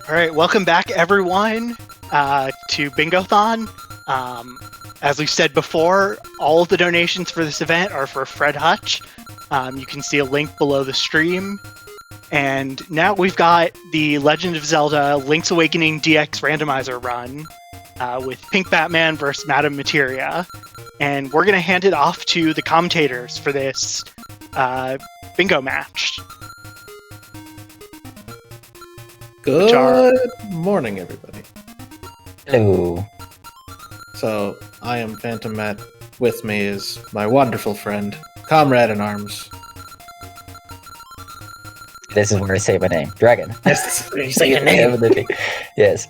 All right, welcome back, everyone, to Bingothon. As we've said before, all of the donations for this event are for Fred Hutch. You can see a link below the stream. And now we've got the Legend of Zelda Link's Awakening DX Randomizer run with Pink Batman versus Madame Materia. And we're going to hand it off to the commentators for this bingo match. Good morning, everybody. Hello. So, I am Phantom Matt. With me is my wonderful friend, comrade in arms. This is where I say my name. Dragon. Yes, you say your name. Definitely. Yes.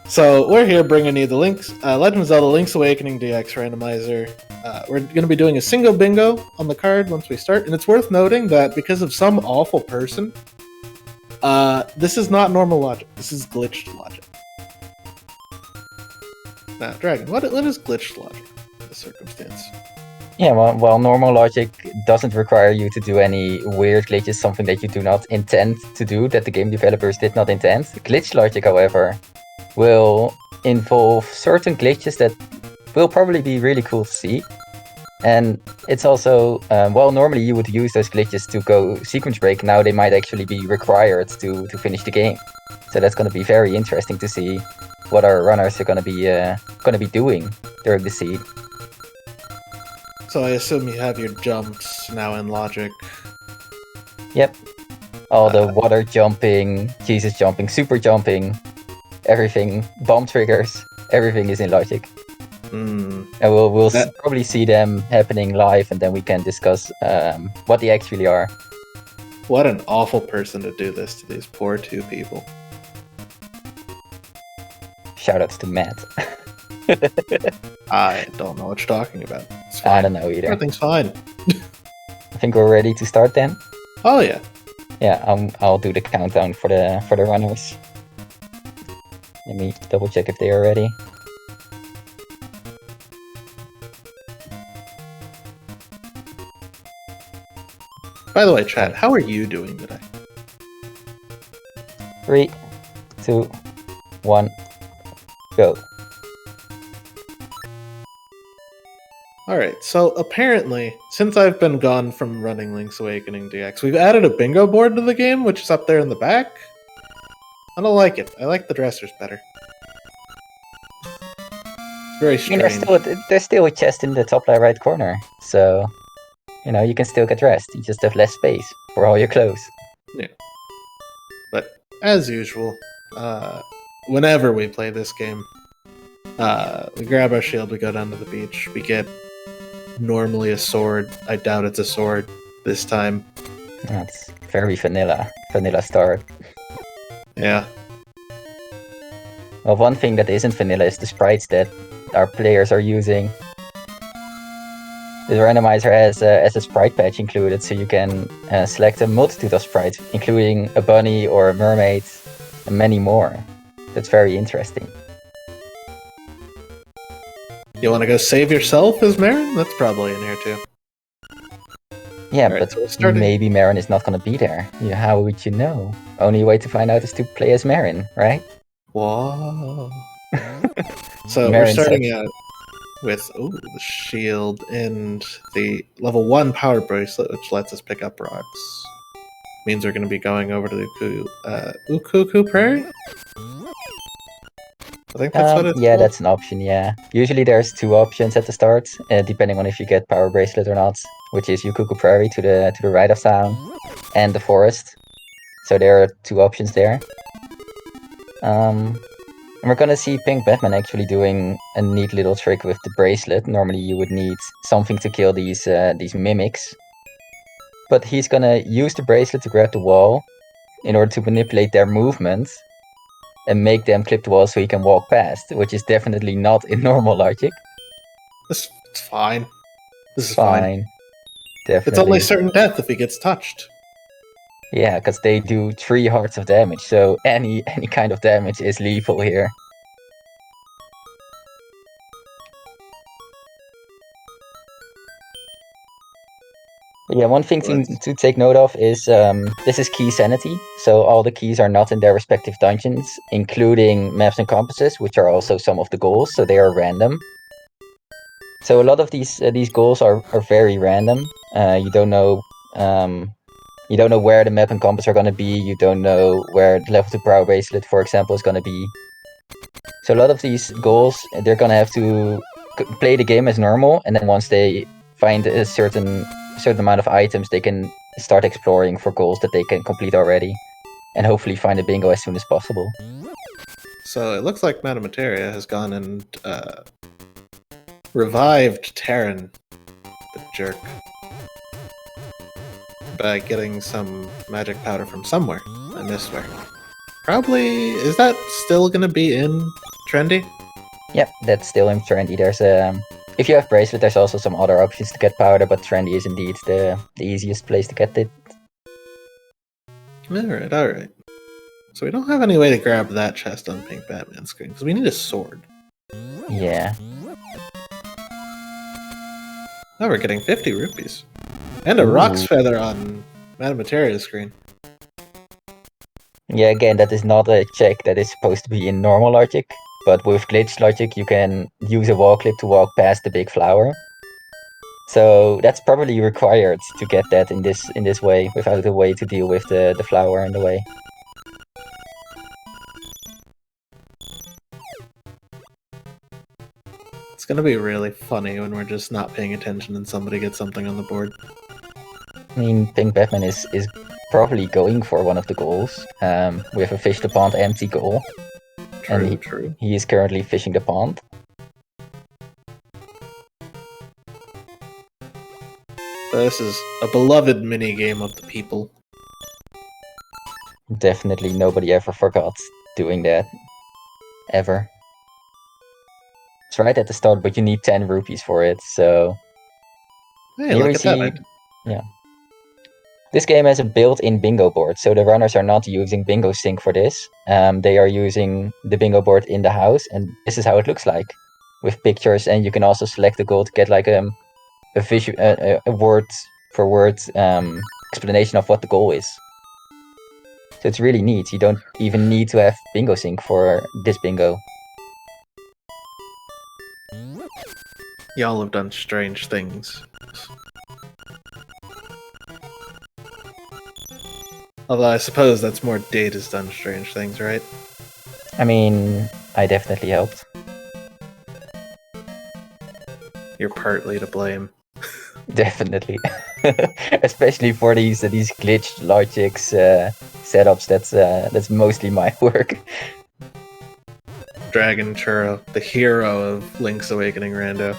So, we're here bringing you the Legend of Zelda Link's Awakening DX Randomizer. We're going to be doing a single bingo on the card once we start, and it's worth noting that because of some awful person, this is not normal logic. This is glitched logic. Now, Dragon, what is glitched logic in this circumstance? Yeah, well, normal logic doesn't require you to do any weird glitches, something that you do not intend to do, that the game developers did not intend. Glitch logic, however, will involve certain glitches that will probably be really cool to see. And it's also, normally you would use those glitches to go sequence break. Now they might actually be required to finish the game. So that's going to be very interesting to see what our runners are going to be doing during the seed. So I assume you have your jumps now in logic. Yep. All the water jumping, Jesus jumping, super jumping, everything, bomb triggers, everything is in logic. And we'll probably see them happening live, and then we can discuss what they actually are. What an awful person to do this to these poor two people. Shoutouts to Matt. I don't know what you're talking about. It's fine. I don't know either. Everything's fine. I think we're ready to start then. Oh yeah. Yeah, I'll do the countdown for the runners. Let me double check if they are ready. By the way, chat, how are you doing today? 3, 2, 1, go. Alright, so apparently, since I've been gone from running Link's Awakening DX, we've added a bingo board to the game, which is up there in the back. I don't like it. I like the dressers better. It's very strange. I mean, there's still a chest in the top right corner, so you can still get dressed. You just have less space for all your clothes. Yeah. But as usual, whenever we play this game, we grab our shield, we go down to the beach, we get normally a sword. I doubt it's a sword this time. That's very vanilla start. Yeah. Well, one thing that isn't vanilla is the sprites that our players are using. The randomizer has a sprite patch included, so you can select a multitude of sprites, including a bunny or a mermaid, and many more. That's very interesting. You want to go save yourself as Marin? That's probably in here too. Yeah, Right, but so maybe Marin is not going to be there. How would you know? Only way to find out is to play as Marin, right? Whoa. So Marin we're starting sucks. out with the shield and the level 1 power bracelet, which lets us pick up rocks. Means we're going to be going over to the Ukuku Prairie? I think that's what it's Yeah, called. that's an option, yeah. Usually there's 2 options at the start, depending on if you get Power Bracelet or not, which is Yukuku Prairie to the right of town, and the forest. So there are 2 options there. And we're gonna see Pink Batman actually doing a neat little trick with the bracelet. Normally you would need something to kill these mimics. But he's gonna use the bracelet to grab the wall in order to manipulate their movement and make them clip the wall so he can walk past, which is definitely not in normal logic. It's fine. This is fine. Definitely. It's only certain death if he gets touched. Yeah, because they do 3 hearts of damage, so any kind of damage is lethal here. Yeah, one thing to take note of is this is key sanity, so all the keys are not in their respective dungeons, including maps and compasses, which are also some of the goals, so they are random. So a lot of these goals are very random. You don't know where the map and compass are going to be. You don't know where the level 2 power bracelet, for example, is going to be. So a lot of these goals, they're going to have to play the game as normal, and then once they find a certain amount of items, they can start exploring for goals that they can complete already, and hopefully find a bingo as soon as possible. So it looks like Madame Materia has gone and revived Terran, the jerk, by getting some magic powder from somewhere. I missed where. Probably, is that still gonna be in Trendy? Yep, that's still in Trendy. There's if you have bracelet, there's also some other options to get powder, but Trendy is indeed the easiest place to get it. Alright. So we don't have any way to grab that chest on Pink Batman screen, because we need a sword. Yeah. Now we're getting 50 rupees. And a Rock's Feather on Madame Materia's screen. Yeah, again, that is not a check that is supposed to be in normal logic, but with glitch logic you can use a wall clip to walk past the big flower. So that's probably required to get that in this way, without a way to deal with the flower in the way. It's gonna be really funny when we're just not paying attention and somebody gets something on the board. I mean, Pink Batman is probably going for one of the goals. We have a fish the pond empty goal. True. He is currently fishing the pond. This is a beloved mini-game of the people. Definitely nobody ever forgot doing that. Ever. It's right at the start, but you need 10 rupees for it, so... Hey, look at that. Yeah. This game has a built-in bingo board, so the runners are not using Bingo Sync for this. They are using the bingo board in the house, and this is how it looks like. With pictures, and you can also select the goal to get like a word-for-word explanation of what the goal is. So it's really neat. You don't even need to have Bingo Sync for this bingo. Y'all have done strange things. Although I suppose that's more Data's done strange things, right? I mean, I definitely helped. You're partly to blame. Definitely. Especially for these glitched logics setups, that's mostly my work. Dragon Churro, the hero of Link's Awakening Rando.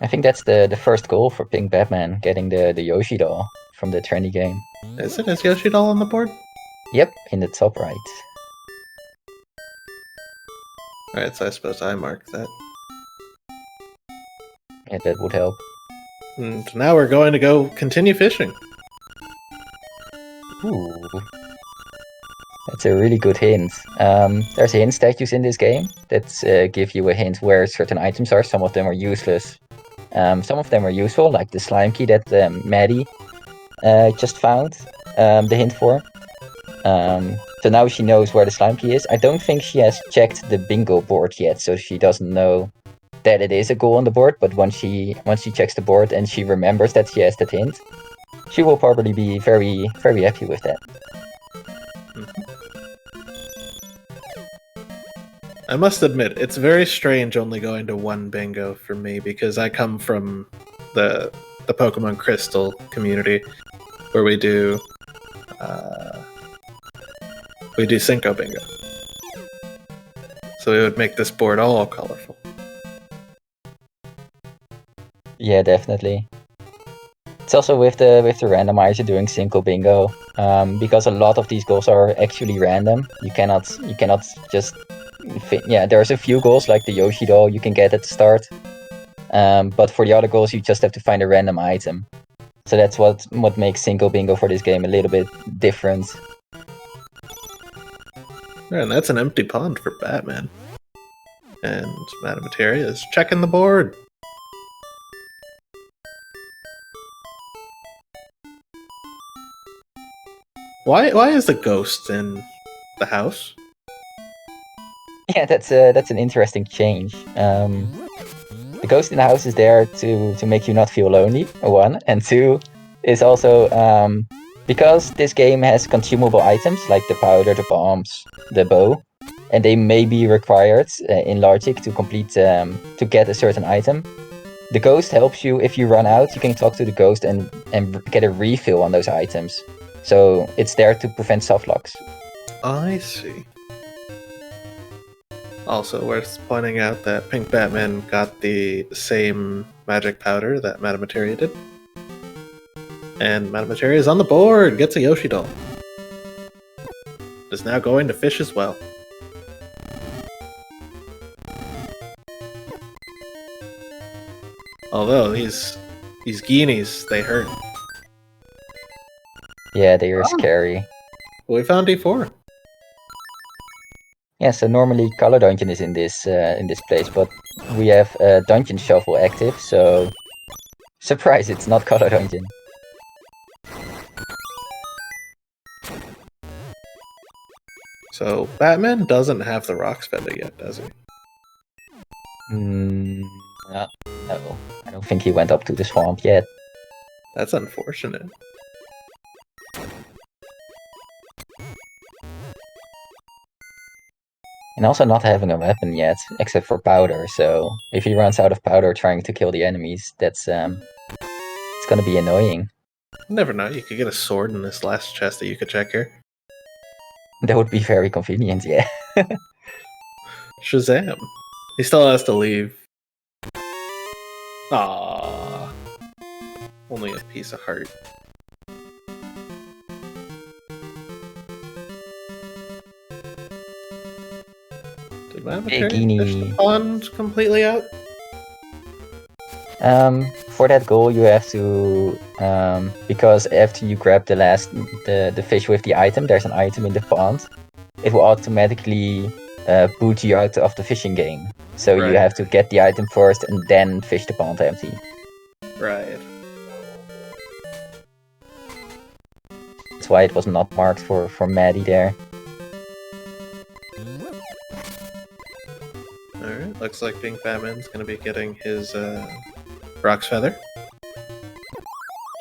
I think that's the first goal for Pink Batman, getting the Yoshi doll from the trendy game. Is it? Is Yoshi doll on the board? Yep, in the top right. Alright, so I suppose I mark that. Yeah, that would help. And now we're going to go continue fishing. Ooh. That's a really good hint. There's hint statues in this game that give you a hint where certain items are. Some of them are useless. Some of them are useful, like the slime key that Maddie just found the hint for. So now she knows where the slime key is. I don't think she has checked the bingo board yet, so she doesn't know that it is a goal on the board. But once she checks the board and she remembers that she has that hint, she will probably be very, very happy with that. I must admit, it's very strange only going to one bingo for me, because I come from the Pokemon Crystal community, where we do Cinco Bingo. So it would make this board all colorful. Yeah, definitely. It's also with the randomizer doing Cinco Bingo, because a lot of these goals are actually random. You cannot just there's a few goals like the Yoshi doll you can get at the start, but for the other goals you just have to find a random item. So that's what makes Cinco Bingo for this game a little bit different. And that's an empty pond for Batman. And Madame Materia is checking the board. Why is the ghost in the house? Yeah, that's an interesting change. The ghost in the house is there to make you not feel lonely, one, and two is also because this game has consumable items like the powder, the bombs, the bow, and they may be required in logic to complete to get a certain item. The ghost helps you if you run out. You can talk to the ghost and get a refill on those items. So it's there to prevent softlocks. I see. Also worth pointing out that Pink Batman got the same magic powder that Madame Materia did. And Madame Materia is on the board, gets a Yoshi doll. Is now going to fish as well. Although these guineas, they hurt. Yeah, they are scary. Well, we found D4. Yeah, so normally Color Dungeon is in this place, but we have Dungeon Shuffle active, so surprise, it's not Color Dungeon. So Batman doesn't have the Rocks Feather yet, does he? No, I don't think he went up to the swamp yet. That's unfortunate. And also not having a weapon yet, except for powder, so if he runs out of powder trying to kill the enemies, that's it's gonna be annoying. Never know, you could get a sword in this last chest that you could check here. That would be very convenient, yeah. Shazam! He still has to leave. Ah, only a piece of heart. Did my Hey, fish the pond completely out? For that goal you have to because after you grab the fish with the item, there's an item in the pond. It will automatically boot you out of the fishing game. So Right. you have to get the item first and then fish the pond empty. Right. That's why it was not marked for Maddie there. Alright, looks like Pink Batman's gonna be getting his Rock's Feather.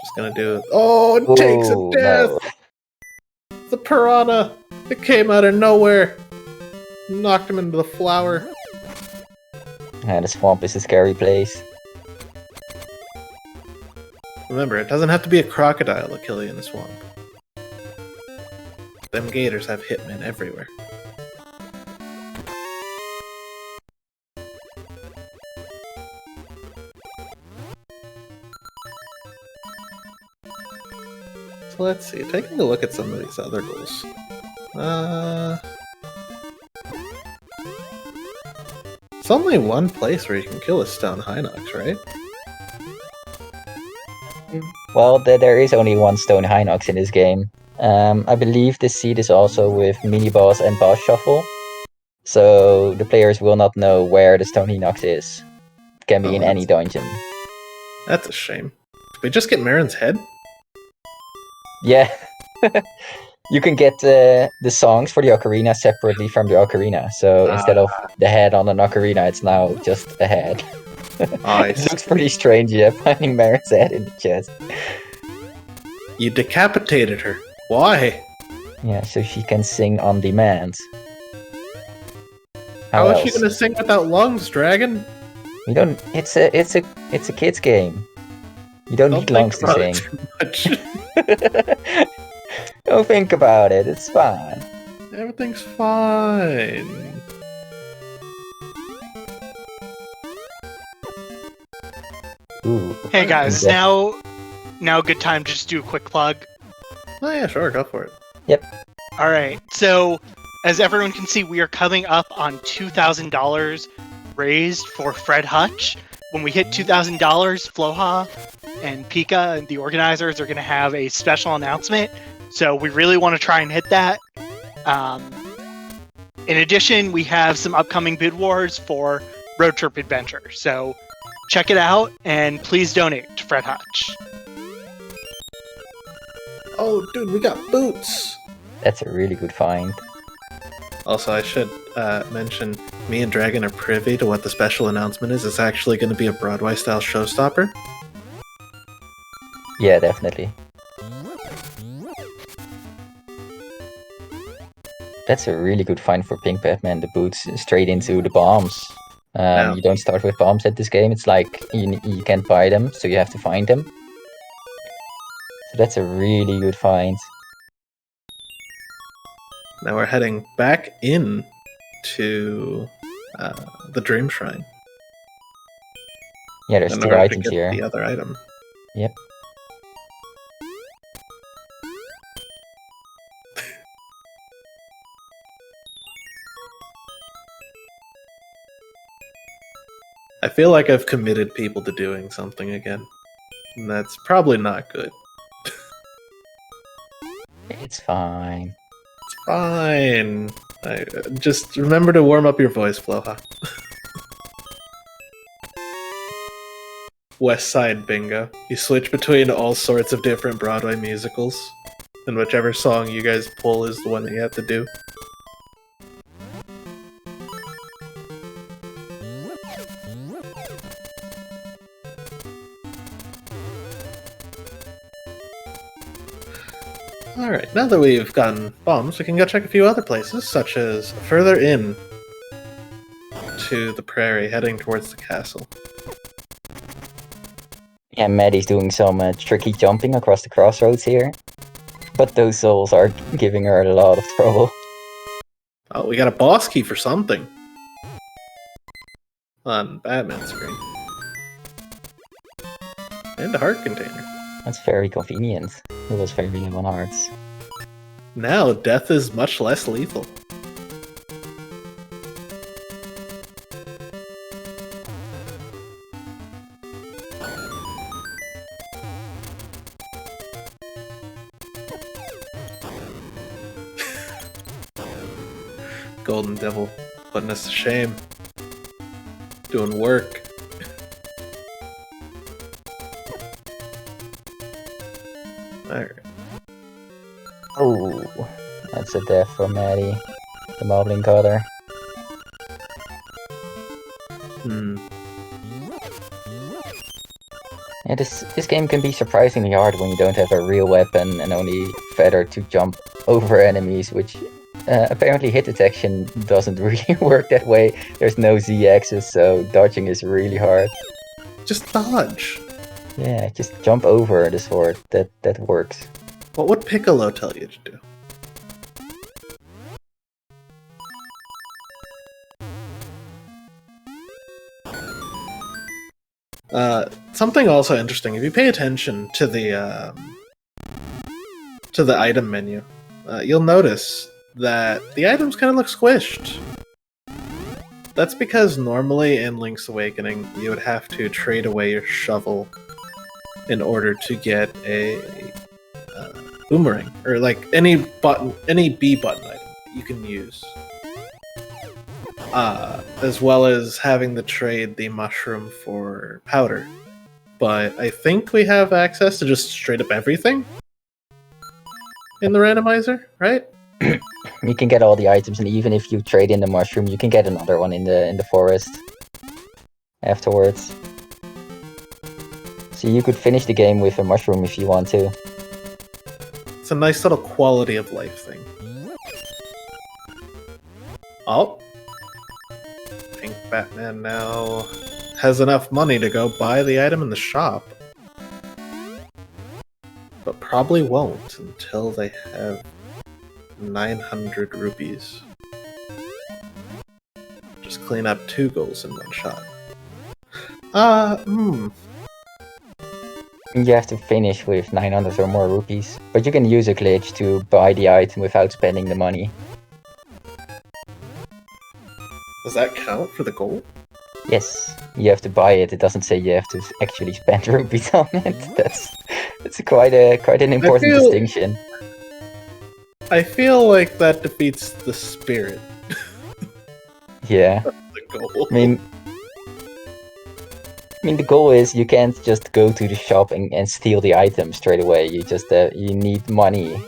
Just gonna do. Oh, it takes a Ooh, death! no. The piranha! It came out of nowhere! Knocked him into the flower. Yeah, the swamp is a scary place. Remember, it doesn't have to be a crocodile to kill you in the swamp. Them gators have hitmen everywhere. So let's see, taking a look at some of these other goals. It's only one place where you can kill a stone Hinox, right? Well, there is only one stone Hinox in this game. I believe this seed is also with mini-boss and boss shuffle. So the players will not know where the stone Hinox is. It can be in any dungeon. That's a shame. Did we just get Marin's head? Yeah. You can get the songs for the ocarina separately from the ocarina. So instead of the head on an ocarina, it's now just a head. Nice. It looks pretty strange, yeah, finding Marin's head in the chest. You decapitated her. Why? Yeah, so she can sing on demand. How is else? she gonna sing without lungs, Dragon? You don't. It's a kids game. You don't need lungs to sing. Don't think about it. It's fine. Everything's fine. Ooh. Hey guys, now a good time to just do a quick plug. Oh yeah, sure, go for it. All right, so as everyone can see, we are coming up on $2,000 raised for Fred Hutch. When we hit $2,000, Floha and Pika and the organizers are going to have a special announcement. So we really want to try and hit that. In addition, we have some upcoming bid wars for Road Trip Adventure. So check it out and please donate to Fred Hutch. Oh, dude, we got boots! That's a really good find. Also, I should mention, me and Dragon are privy to what the special announcement is. It's actually going to be a Broadway-style showstopper. Yeah, definitely. That's a really good find for Pink Batman, the boots straight into the bombs. Now- You don't start with bombs at this game, it's like you can't buy them, so you have to find them. So that's a really good find. Now we're heading back in to the Dream Shrine. Yeah, there's in two order to items get here. the other item. Yep. I feel like I've committed people to doing something again. And that's probably not good. It's fine. It's fine. Just remember to warm up your voice, Floha. West Side Bingo. You switch between all sorts of different Broadway musicals, and whichever song you guys pull is the one that you have to do. Alright, now that we've gotten bombs, we can go check a few other places, such as further in to the prairie, heading towards the castle. Yeah, Maddie's doing some tricky jumping across the crossroads here. But those souls are giving her a lot of trouble. Oh, we got a boss key for something. On Batman's screen. And a heart container. That's very convenient. It was very low on hearts. Now, death is much less lethal. Golden Devil putting us to shame. Doing work. Alright. Oh, that's a death for Maddie, the Moblin Cutter. Yeah, this game can be surprisingly hard when you don't have a real weapon and only feather to jump over enemies, which apparently hit detection doesn't really work that way. There's no Z-axis, so dodging is really hard. Just dodge. Yeah, just jump over the sword. That works. What would Piccolo tell you to do? Something also interesting, if you pay attention to the item menu, you'll notice that the items kind of look squished. That's because normally in Link's Awakening, you would have to trade away your shovel in order to get a boomerang, or like any B button item you can use. As well as having to trade the mushroom for powder. But I think we have access to just straight up everything in the randomizer, right? You can get all the items, and even if you trade in the mushroom, you can get another one in the forest afterwards. So you could finish the game with a mushroom if you want to. It's a nice little quality of life thing. Oh. Pink Batman now has enough money to go buy the item in the shop. But probably won't until they have 900 rupees. Just clean up 2 goals in one shot. You have to finish with 900 or more rupees, but you can use a glitch to buy the item without spending the money. Does that count for the goal? Yes, you have to buy it. It doesn't say you have to actually spend rupees on it. That's quite an important distinction. I feel like that defeats the spirit. Yeah. The goal. I mean, I mean, the goal is you can't just go to the shop and steal the item straight away. You just you need money.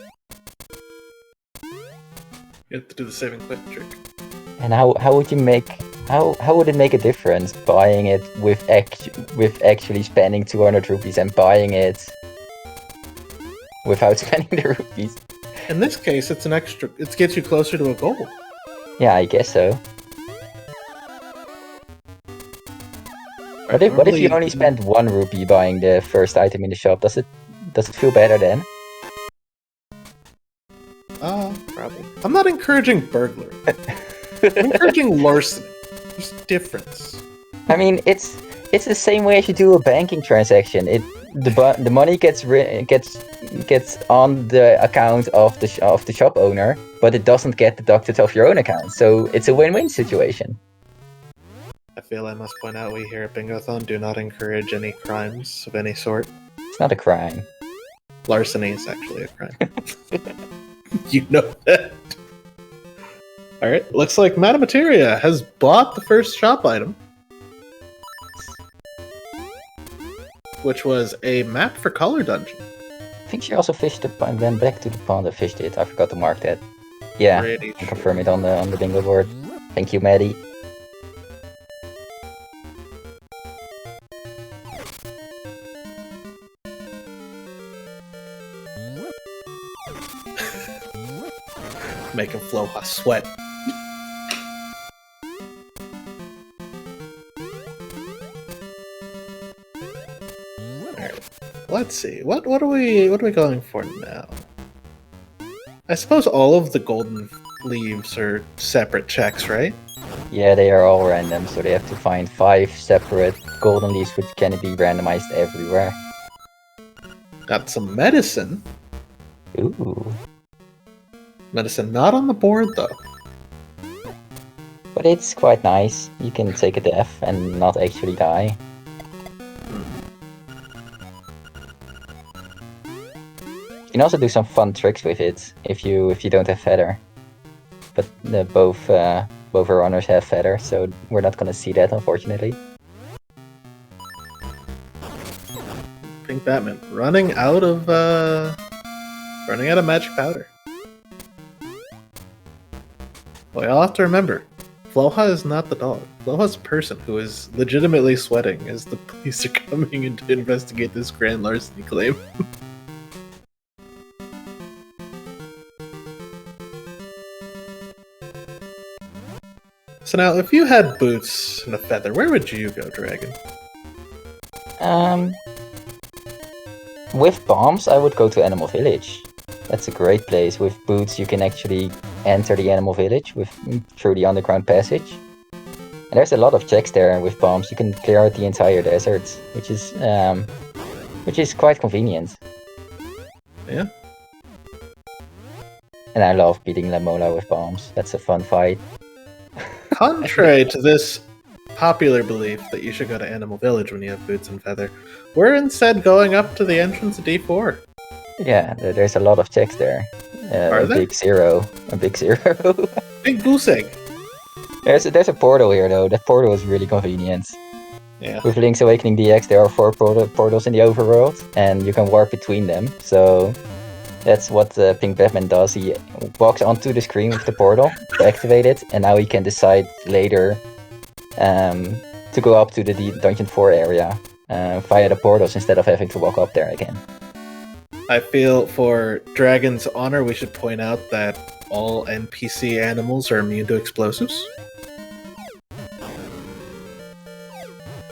You have to do the save and quit trick. And how would you make how would it make a difference buying it with actually spending 200 rupees and buying it without spending the rupees? In this case, it's an extra. It gets you closer to a goal. Yeah, I guess so. What if you only spend 1 rupee buying the first item in the shop? Does it feel better then? Probably. I'm not encouraging burglary. I'm encouraging larceny. There's a difference. I mean, it's the same way as you do a banking transaction. The money gets on the account of the shop owner, but it doesn't get deducted off your own account. So it's a win-win situation. I feel I must point out we here at Bingothon do not encourage any crimes of any sort. It's not a crime. Larceny is actually a crime. You know that. Alright, looks like Madame Materia has bought the first shop item. Which was a map for Color Dungeon. I think she also fished the and went back to the pond and fished it. I forgot to mark that. Yeah, Pretty and confirm it on the bingo board. Thank you, Maddie. Making Floha sweat. Alright. Let's see. What are we going for now? I suppose all of the golden leaves are separate checks, right? Yeah, they are all random, so they have to find 5 separate golden leaves which can be randomized everywhere. Got some medicine. Ooh. Medicine not on the board though. But it's quite nice. You can take a death and not actually die. You can also do some fun tricks with it if you don't have feather. But both our runners have feather, so we're not gonna see that unfortunately. Pink Batman running out of magic powder. Well, you'll have to remember, Floha is not the dog. Floha's a person who is legitimately sweating as the police are coming in to investigate this grand larceny claim. So now, if you had boots and a feather, where would you go, Dragon? With bombs, I would go to Animal Village. That's a great place. With boots, you can actually enter the Animal Village through the underground passage. And there's a lot of checks there with bombs. You can clear out the entire desert, which is quite convenient. Yeah. And I love beating Lamola with bombs. That's a fun fight. Contrary to this popular belief that you should go to Animal Village when you have boots and feather, we're instead going up to the entrance of D4. Yeah, there's a lot of checks there. Are there? A big zero. Big goose egg. There's a portal here though. That portal is really convenient. Yeah. With Link's Awakening DX, there are 4 portals in the overworld, and you can warp between them. So that's what Pink Batman does. He walks onto the screen with the portal to activate it, and now he can decide later to go up to the Dungeon 4 area via the portals instead of having to walk up there again. I feel for Dragon's honor, we should point out that all NPC animals are immune to explosives.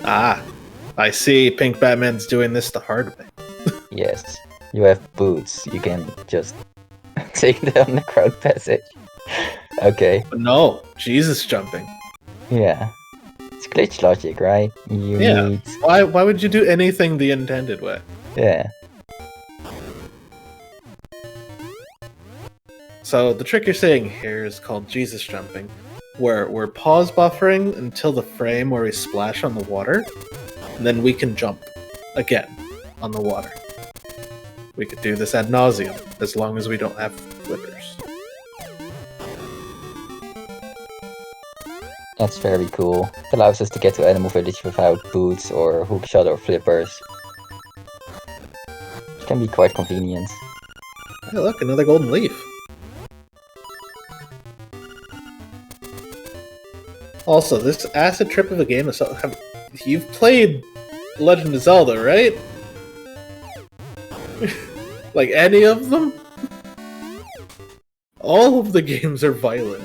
Ah, I see. Pink Batman's doing this the hard way. Yes, you have boots. You can just take down the crowd passage. Okay. But no, Jesus jumping. Yeah. It's glitch logic, right? You need... Why would you do anything the intended way? Yeah. So the trick you're saying here is called Jesus jumping, where we're pause buffering until the frame where we splash on the water, and then we can jump again on the water. We could do this ad nauseum, as long as we don't have flippers. That's very cool. It allows us to get to Animal Village without boots or hookshot or flippers. It can be quite convenient. Hey, look, another golden leaf. Also, this acid trip of a game is so... You've played Legend of Zelda, right? Like, any of them? All of the games are violent.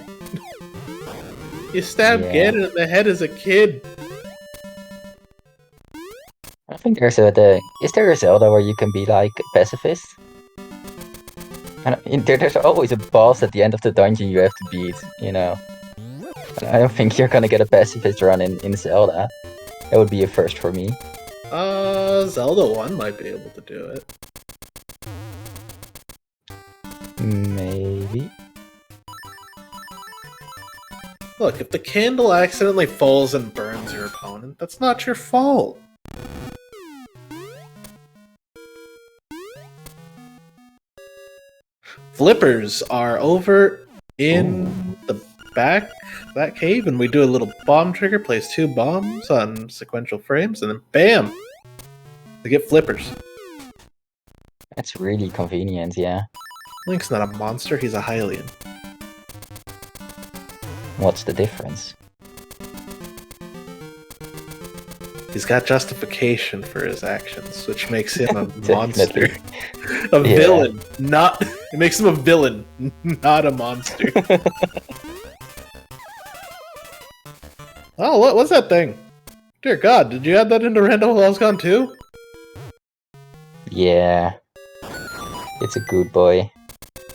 You stabbed Ganon in the head as a kid. I think there's is there a Zelda where you can be like a pacifist? And there's always a boss at the end of the dungeon you have to beat, you know. I don't think you're gonna get a pacifist run in Zelda. That would be a first for me. Zelda 1 might be able to do it. Maybe. Look, if the candle accidentally falls and burns your opponent, that's not your fault. Flippers are over in the back of that cave, and we do a little bomb trigger, place 2 bombs on sequential frames, and then BAM! They get flippers. That's really convenient, yeah. Link's not a monster, he's a Hylian. What's the difference? He's got justification for his actions, which makes him a monster. Definitely. A villain, not... It makes him a villain, not a monster. Oh, what's that thing? Dear God, did you add that into Random Wells Gone too? Yeah. It's a good boy.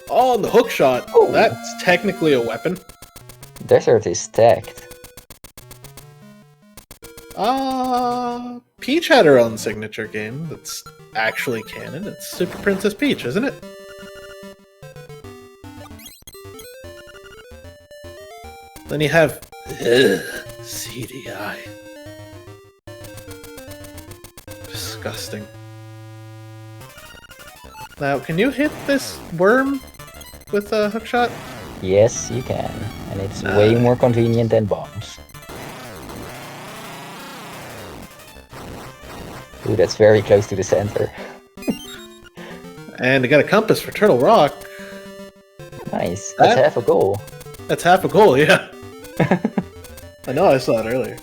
Oh, and the hook shot. Oh. That's technically a weapon. Desert is stacked. Peach had her own signature game that's actually canon. It's Super Princess Peach, isn't it? Then you have... CDI. Disgusting. Now, can you hit this worm with a hookshot? Yes, you can. And it's way more convenient than bombs. Ooh, that's very close to the center. And I got a compass for Turtle Rock. Nice. That's half a goal. That's half a goal, yeah. I know, I saw it earlier.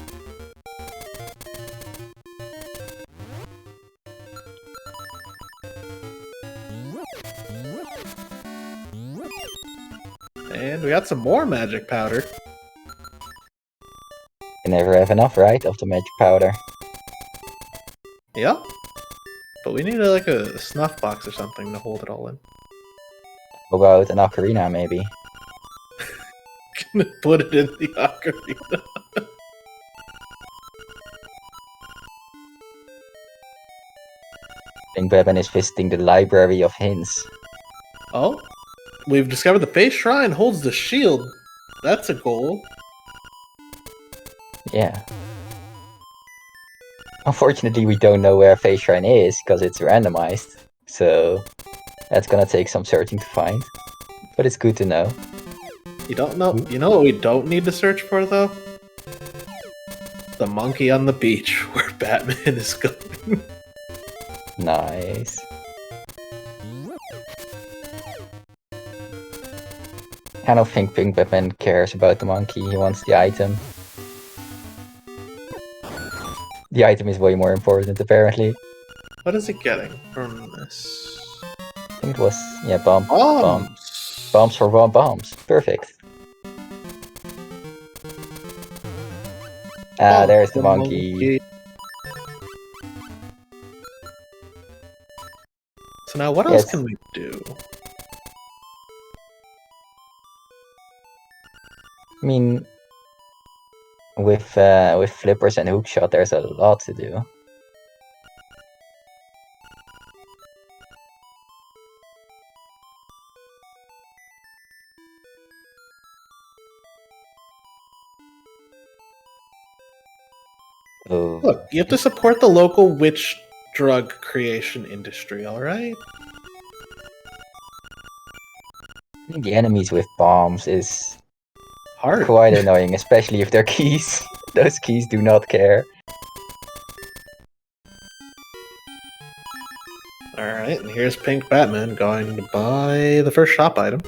And we got some more magic powder. You never have enough, right, of the magic powder. Yeah. But we need like a snuff box or something to hold it all in. How about an ocarina, maybe? Gonna put it in the ocarina. Link Weapon is visiting the library of hints. Oh? We've discovered the face shrine holds the shield. That's a goal. Yeah. Unfortunately, we don't know where Face Shrine is, because it's randomized. So, that's gonna take some searching to find. But it's good to know. You don't know? You know what we don't need to search for, though? The monkey on the beach, where Batman is going. Nice. I don't think Pink Batman cares about the monkey, he wants the item. The item is way more important, apparently. What is it getting from this? I think it was, yeah, bomb. Bombs! Bombs for bombs. Perfect. Ah, there's the monkey. So now what else can we do? I mean, with flippers and hookshot, there's a lot to do. Oh. Look, you have to support the local witch drug creation industry, alright? I think the enemies with bombs is hard. Quite annoying, especially if they're keys. Those keys do not care. Alright, and here's Pink Batman going to buy the first shop item.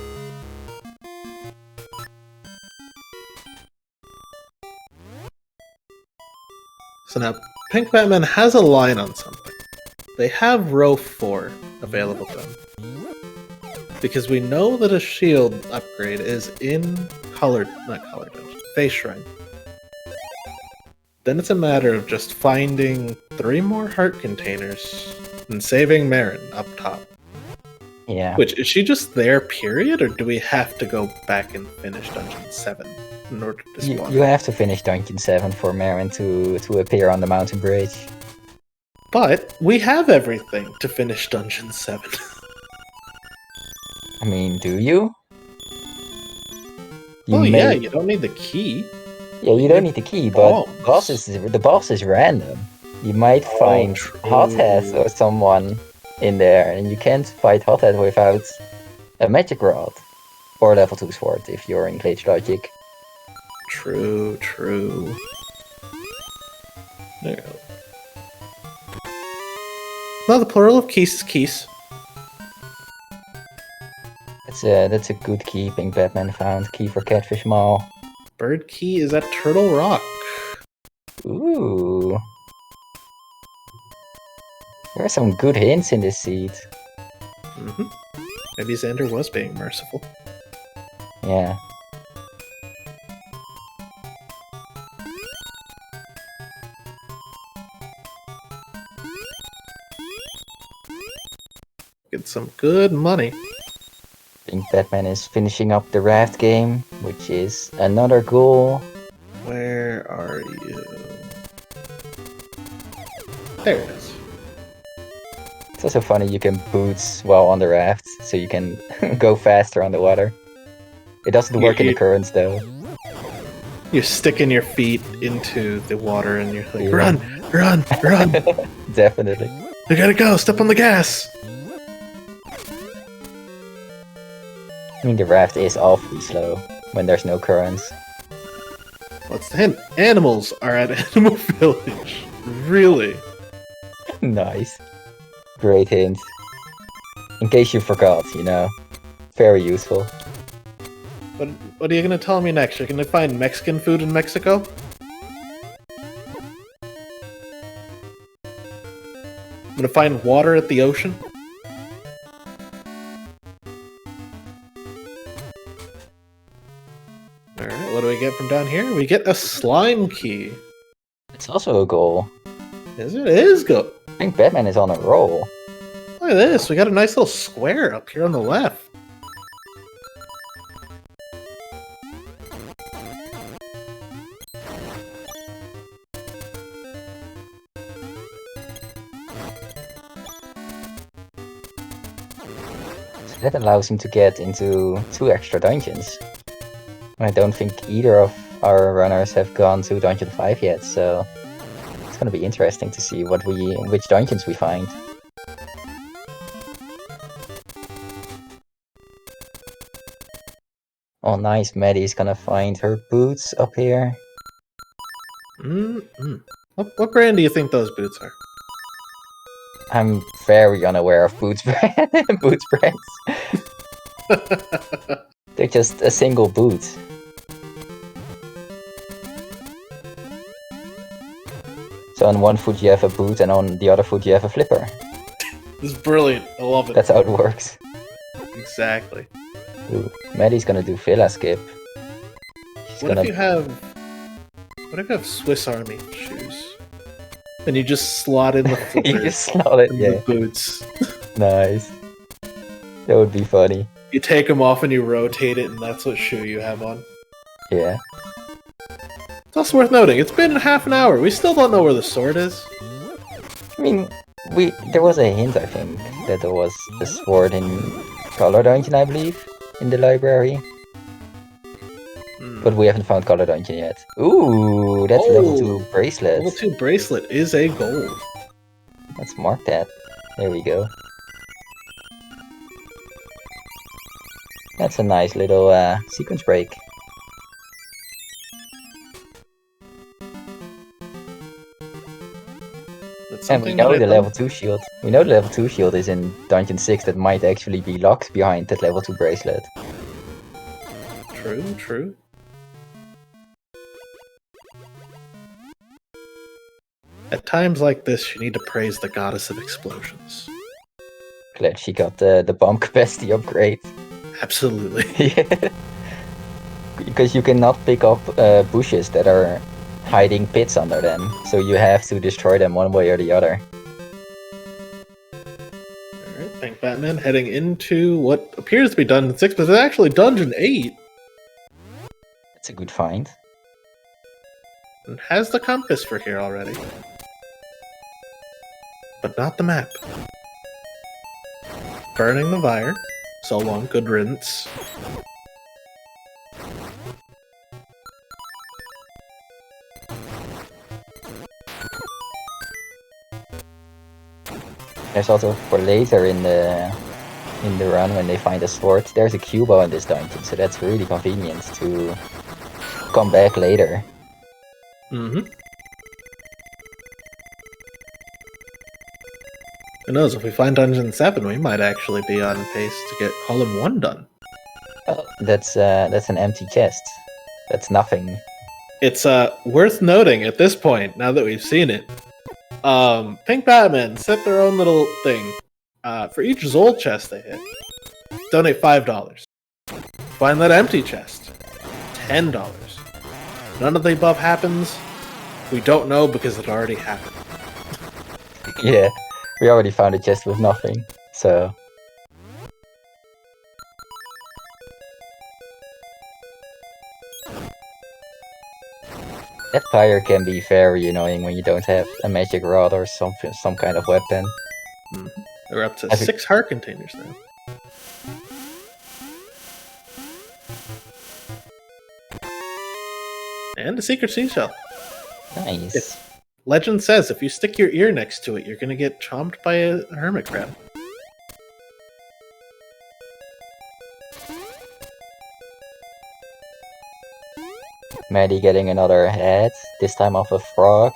So now, Pink Batman has a line on something. They have row 4 available to them. Because we know that a shield upgrade is in not dungeon, face shrine. Then it's a matter of just finding 3 more heart containers and saving Marin up top. Yeah. Which, is she just there, period? Or do we have to go back and finish Dungeon 7 in order to spawn? You have to finish Dungeon 7 for Marin to appear on the mountain bridge. But we have everything to finish Dungeon 7. I mean, do you? Yeah, you don't need the key. Yeah, you don't need the key, but bombs. the boss is random. You might find true. Hothead or someone in there, and you can't fight Hothead without a magic rod. Or level 2 sword if you're in Glitch Logic. True. There you go. Well, the plural of keys is keys. That's a good key Pink Batman found. Key for Catfish Mall. Bird key is at Turtle Rock. Ooh. There are some good hints in this seed. Maybe Xander was being merciful. Yeah. Get some good money. Pink Batman is finishing up the raft game, which is another goal. Where are you? There it is. It's also funny you can boots while on the raft, so you can go faster on the water. It doesn't work in the currents though. You're sticking your feet into the water and you're like, Yeah. run! Definitely. I gotta go, step on the gas! I mean, the raft is awfully slow when there's no currents. What's the hint? Animals are at Animal Village. Really? Nice. Great hint. In case you forgot, you know. Very useful. What are you gonna tell me next? You're gonna find Mexican food in Mexico? I'm gonna find water at the ocean? Alright, what do we get from down here? We get a slime key. It's also a goal. Is it? It is good. I think Batman is on a roll. Look at this, we got a nice little square up here on the left. So that allows him to get into 2 extra dungeons. I don't think either of our runners have gone to Dungeon 5 yet, so it's gonna be interesting to see which dungeons we find. Oh nice, Maddie's gonna find her boots up here. What brand do you think those boots are? I'm very unaware of boots boots brands. They're just a single boot. So on one foot you have a boot and on the other foot you have a flipper. This is brilliant. I love it. That's how it works. Exactly. Ooh, Maddie's gonna do Villa Skip. What if you have Swiss Army shoes? And you just slot in the flippers You just slot it, and yeah. the boots. Nice. That would be funny. You take them off and you rotate it, and that's what shoe you have on. Yeah. It's also worth noting, it's been half an hour. We still don't know where the sword is. I mean, there was a hint, I think, that there was a sword in Color Dungeon, I believe, in the library. But we haven't found Color Dungeon yet. Ooh, that's level 2 bracelet. Level 2 bracelet is a gold. Let's mark that. There we go. That's a nice little sequence break. And we something know that I the thought- level 2 shield. We know the level 2 shield is in Dungeon 6 that might actually be locked behind that level 2 bracelet. True. At times like this, you need to praise the goddess of explosions. Glad she got the bomb capacity upgrade. Absolutely. Yeah. Because you cannot pick up bushes that are hiding pits under them, so you have to destroy them one way or the other. Alright, thank Batman. Heading into what appears to be Dungeon 6, but it's actually Dungeon 8. It's a good find. And has the compass for here already. But not the map. Burning the Vire. So long, good riddance. There's also for later in the run when they find a sword, there's a Cubo in this dungeon, so that's really convenient to come back later. Mm-hmm. Who knows, if we find Dungeon 7, we might actually be on pace to get Column 1 done. That's an empty chest. That's nothing. It's worth noting at this point, now that we've seen it, Pink Batman set their own little thing. For each Zold chest they hit, donate $5. Find that empty chest, $10. None of the above happens. We don't know because it already happened. Yeah, we already found a chest with nothing, so... That fire can be very annoying when you don't have a magic rod or some kind of weapon. Mm-hmm. We're up to 6 heart containers now. And a secret seashell. Nice. Legend says if you stick your ear next to it, you're gonna get chomped by a hermit crab. Maddie getting another head, this time off a frog.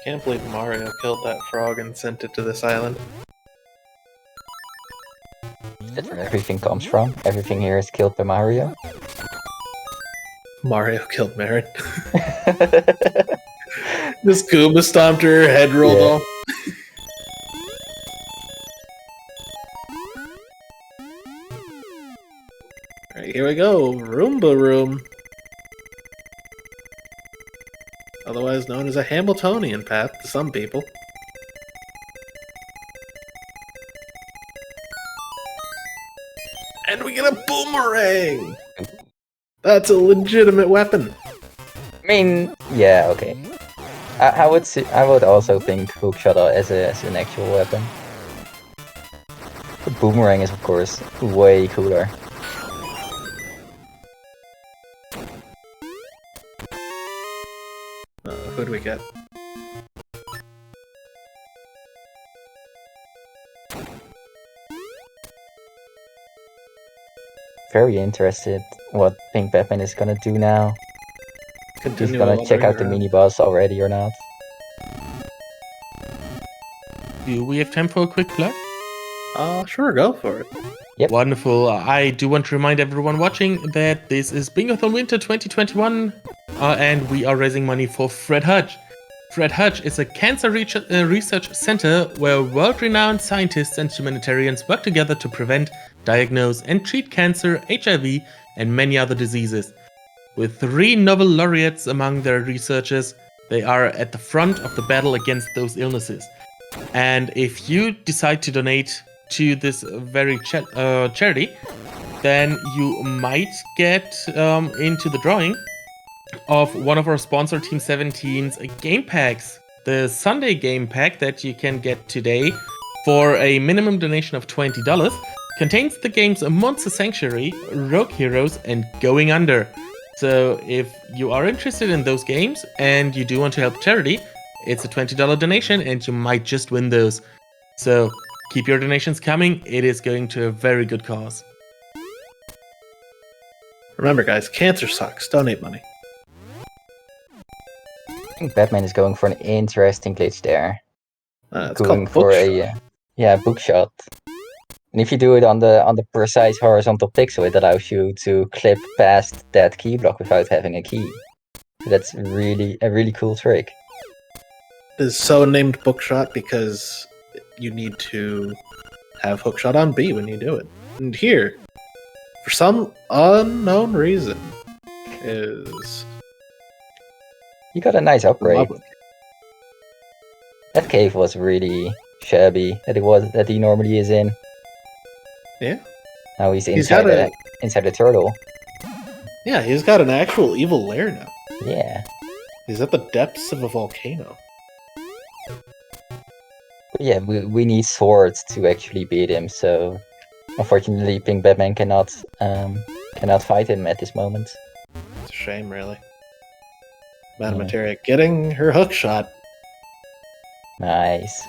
Can't believe Mario killed that frog and sent it to this island. That's where everything comes from. Everything here is killed by Mario. Mario killed Marin. Just Goomba stomped her, head rolled off. Alright, here we go. Roomba Room. Otherwise known as a Hamiltonian path to some people. And we get a boomerang! That's a legitimate weapon. I mean, yeah, okay. I would also think hookshot as an actual weapon. The boomerang is of course way cooler. Who do we get? Very interested what Pink Batman is gonna do now. He's gonna check out the mini boss already or not. Do we have time for a quick plug? Sure, go for it. Yep. Wonderful. I do want to remind everyone watching that this is Bingothon Winter 2021, and we are raising money for Fred Hutch. Fred Hutch is a cancer research center where world-renowned scientists and humanitarians work together to prevent, diagnose, and treat cancer, HIV, and many other diseases. With 3 Nobel laureates among their researchers, they are at the front of the battle against those illnesses. And if you decide to donate to this very charity, then you might get into the drawing of one of our sponsor Team 17's game packs. The Sunday game pack that you can get today for a minimum donation of $20 contains the games Monster Sanctuary, Rogue Heroes, and Going Under. So if you are interested in those games and you do want to help charity, it's a $20 donation and you might just win those. So keep your donations coming, it is going to a very good cause. Remember guys, cancer sucks. Donate money. think Batman is going for an interesting glitch there. It's Going called for bookshot. a bookshot. And if you do it on the precise horizontal pixel, it allows you to clip past that key block without having a key. So that's a really cool trick. It is so named bookshot because you need to have hookshot on B when you do it. And here, for some unknown reason, is You got a nice upgrade. lovely. That cave was really shabby that he normally is in. Yeah. Now he's He's inside got inside the turtle. Yeah, he's got an actual evil lair now. Yeah. He's at the depths of a volcano. But yeah, we need swords to actually beat him, so unfortunately Pink Batman cannot fight him at this moment. It's a shame, really. Madame Materia getting her hook shot. Nice.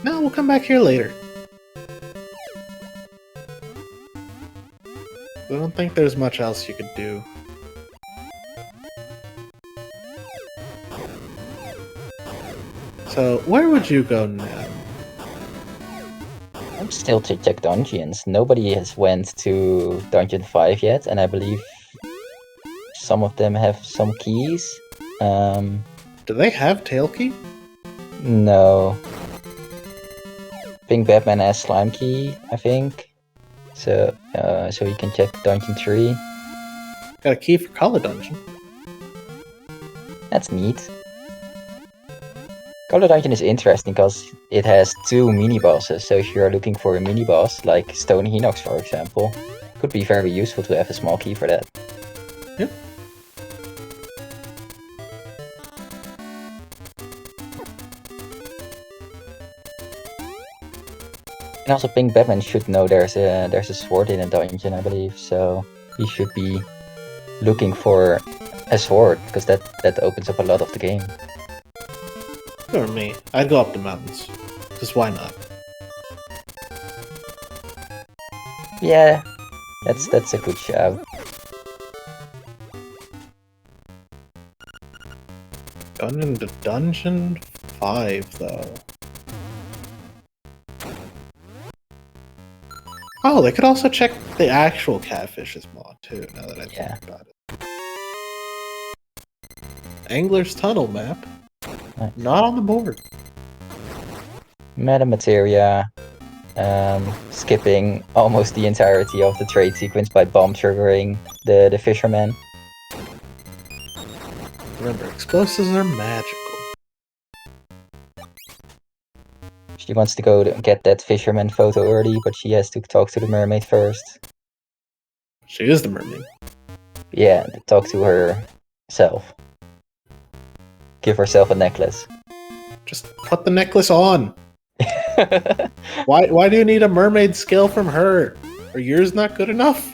No, we'll come back here later. I don't think there's much else you could do. So, where would you go now? I'm still to check dungeons. Nobody has went to Dungeon 5 yet, and I believe some of them have some keys. Do they have tail key? No. Pink Batman has slime key, I think. So you can check Dungeon 3. Got a key for Color Dungeon. That's neat. Color Dungeon is interesting because it has 2 mini-bosses, so if you're looking for a mini-boss, like Stone Hinox for example, could be very useful to have a small key for that. Yep. And also Pink Batman should know there's a sword in a dungeon, I believe, so he should be looking for a sword, because that opens up a lot of the game. Or me. I'd go up the mountains. Because why not? Yeah, that's a good shout. Going into Dungeon 5, though. Oh, they could also check the actual Catfish's mod, too, now that I think about it. Angler's Tunnel map. Nice. Not on the board. Meta Materia, skipping almost the entirety of the trade sequence by bomb triggering the fisherman. Remember, explosives are magical. She wants to go to get that fisherman photo early, but she has to talk to the mermaid first. She is the mermaid. Yeah, talk to herself. Give herself a necklace. Just put the necklace on. Why do you need a mermaid skill from her? Are yours not good enough?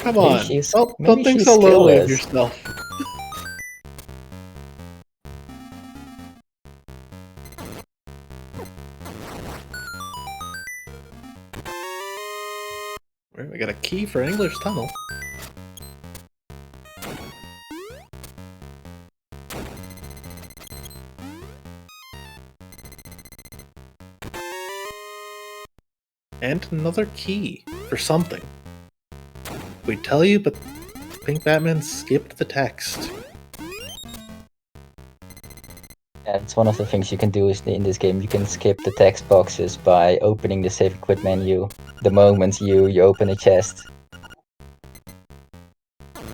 Come on. Don't think so lowly of yourself. We got a key for Angler's Tunnel. And another key for something. We tell you, but Pink Batman skipped the text. Yeah, it's one of the things you can do in this game. You can skip the text boxes by opening the Save and Quit menu the moment you open a chest.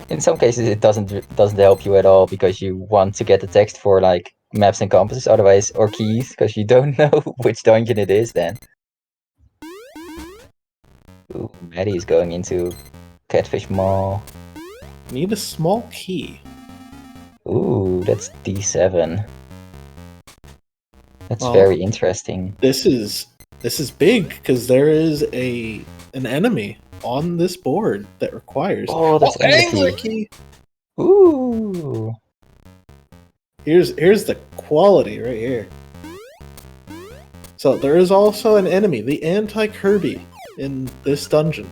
In some cases it doesn't help you at all because you want to get the text for like maps and compasses, otherwise, or keys, because you don't know which dungeon it is then. Ooh, Maddie's going into Catfish Mall. Need a small key. Ooh, that's D7. That's very interesting. This is big because there is an enemy on this board that requires that's Angler key. Ooh. Here's the quality right here. So there is also an enemy, the anti-Kirby, in this dungeon.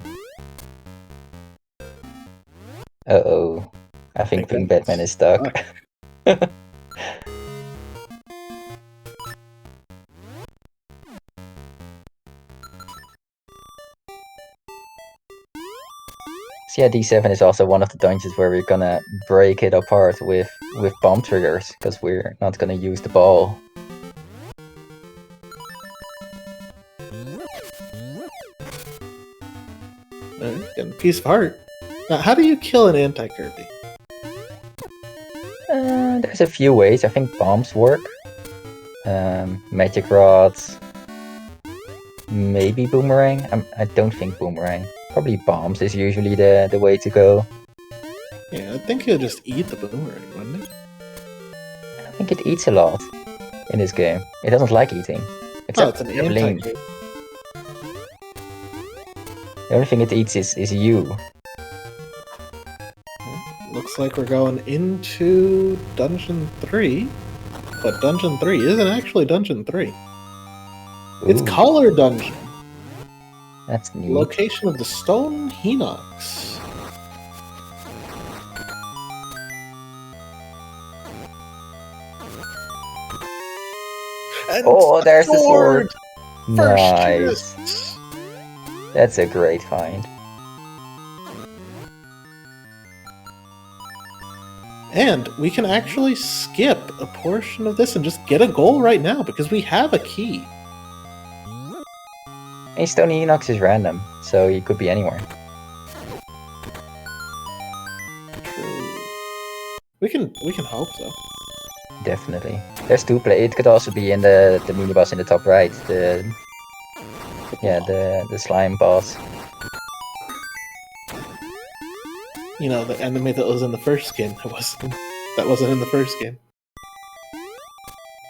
Uh-oh. I think Pink Batman is stuck. So yeah, D7 is also one of the dungeons where we're gonna break it apart with bomb triggers, because we're not gonna use the ball. Getting a piece of heart. Now, how do you kill an anti-Kirby? There's a few ways. I think bombs work. Magic rods. Maybe boomerang. I don't think boomerang. Probably bombs is usually the way to go. Yeah, I think he'll just eat the boomerang, wouldn't it? I think it eats a lot in this game. It doesn't like eating. Except it's an Evelyn. anti-Kirby. The only thing it eats is you. Looks like we're going into Dungeon 3. But Dungeon 3 isn't actually Dungeon 3. It's Ooh, Color Dungeon. that's neat. Location of the Stone Hinox. And Oh, there's the sword. First Nice. twist. That's a great find. And we can actually skip a portion of this and just get a goal right now because we have a key. Hey, Stony Enox is random, so he could be anywhere. True. We can hope so. Definitely. There's two play. It could also be in the mini boss in the top right. The slime boss. You know, the enemy that was in the first game. That wasn't in the first game.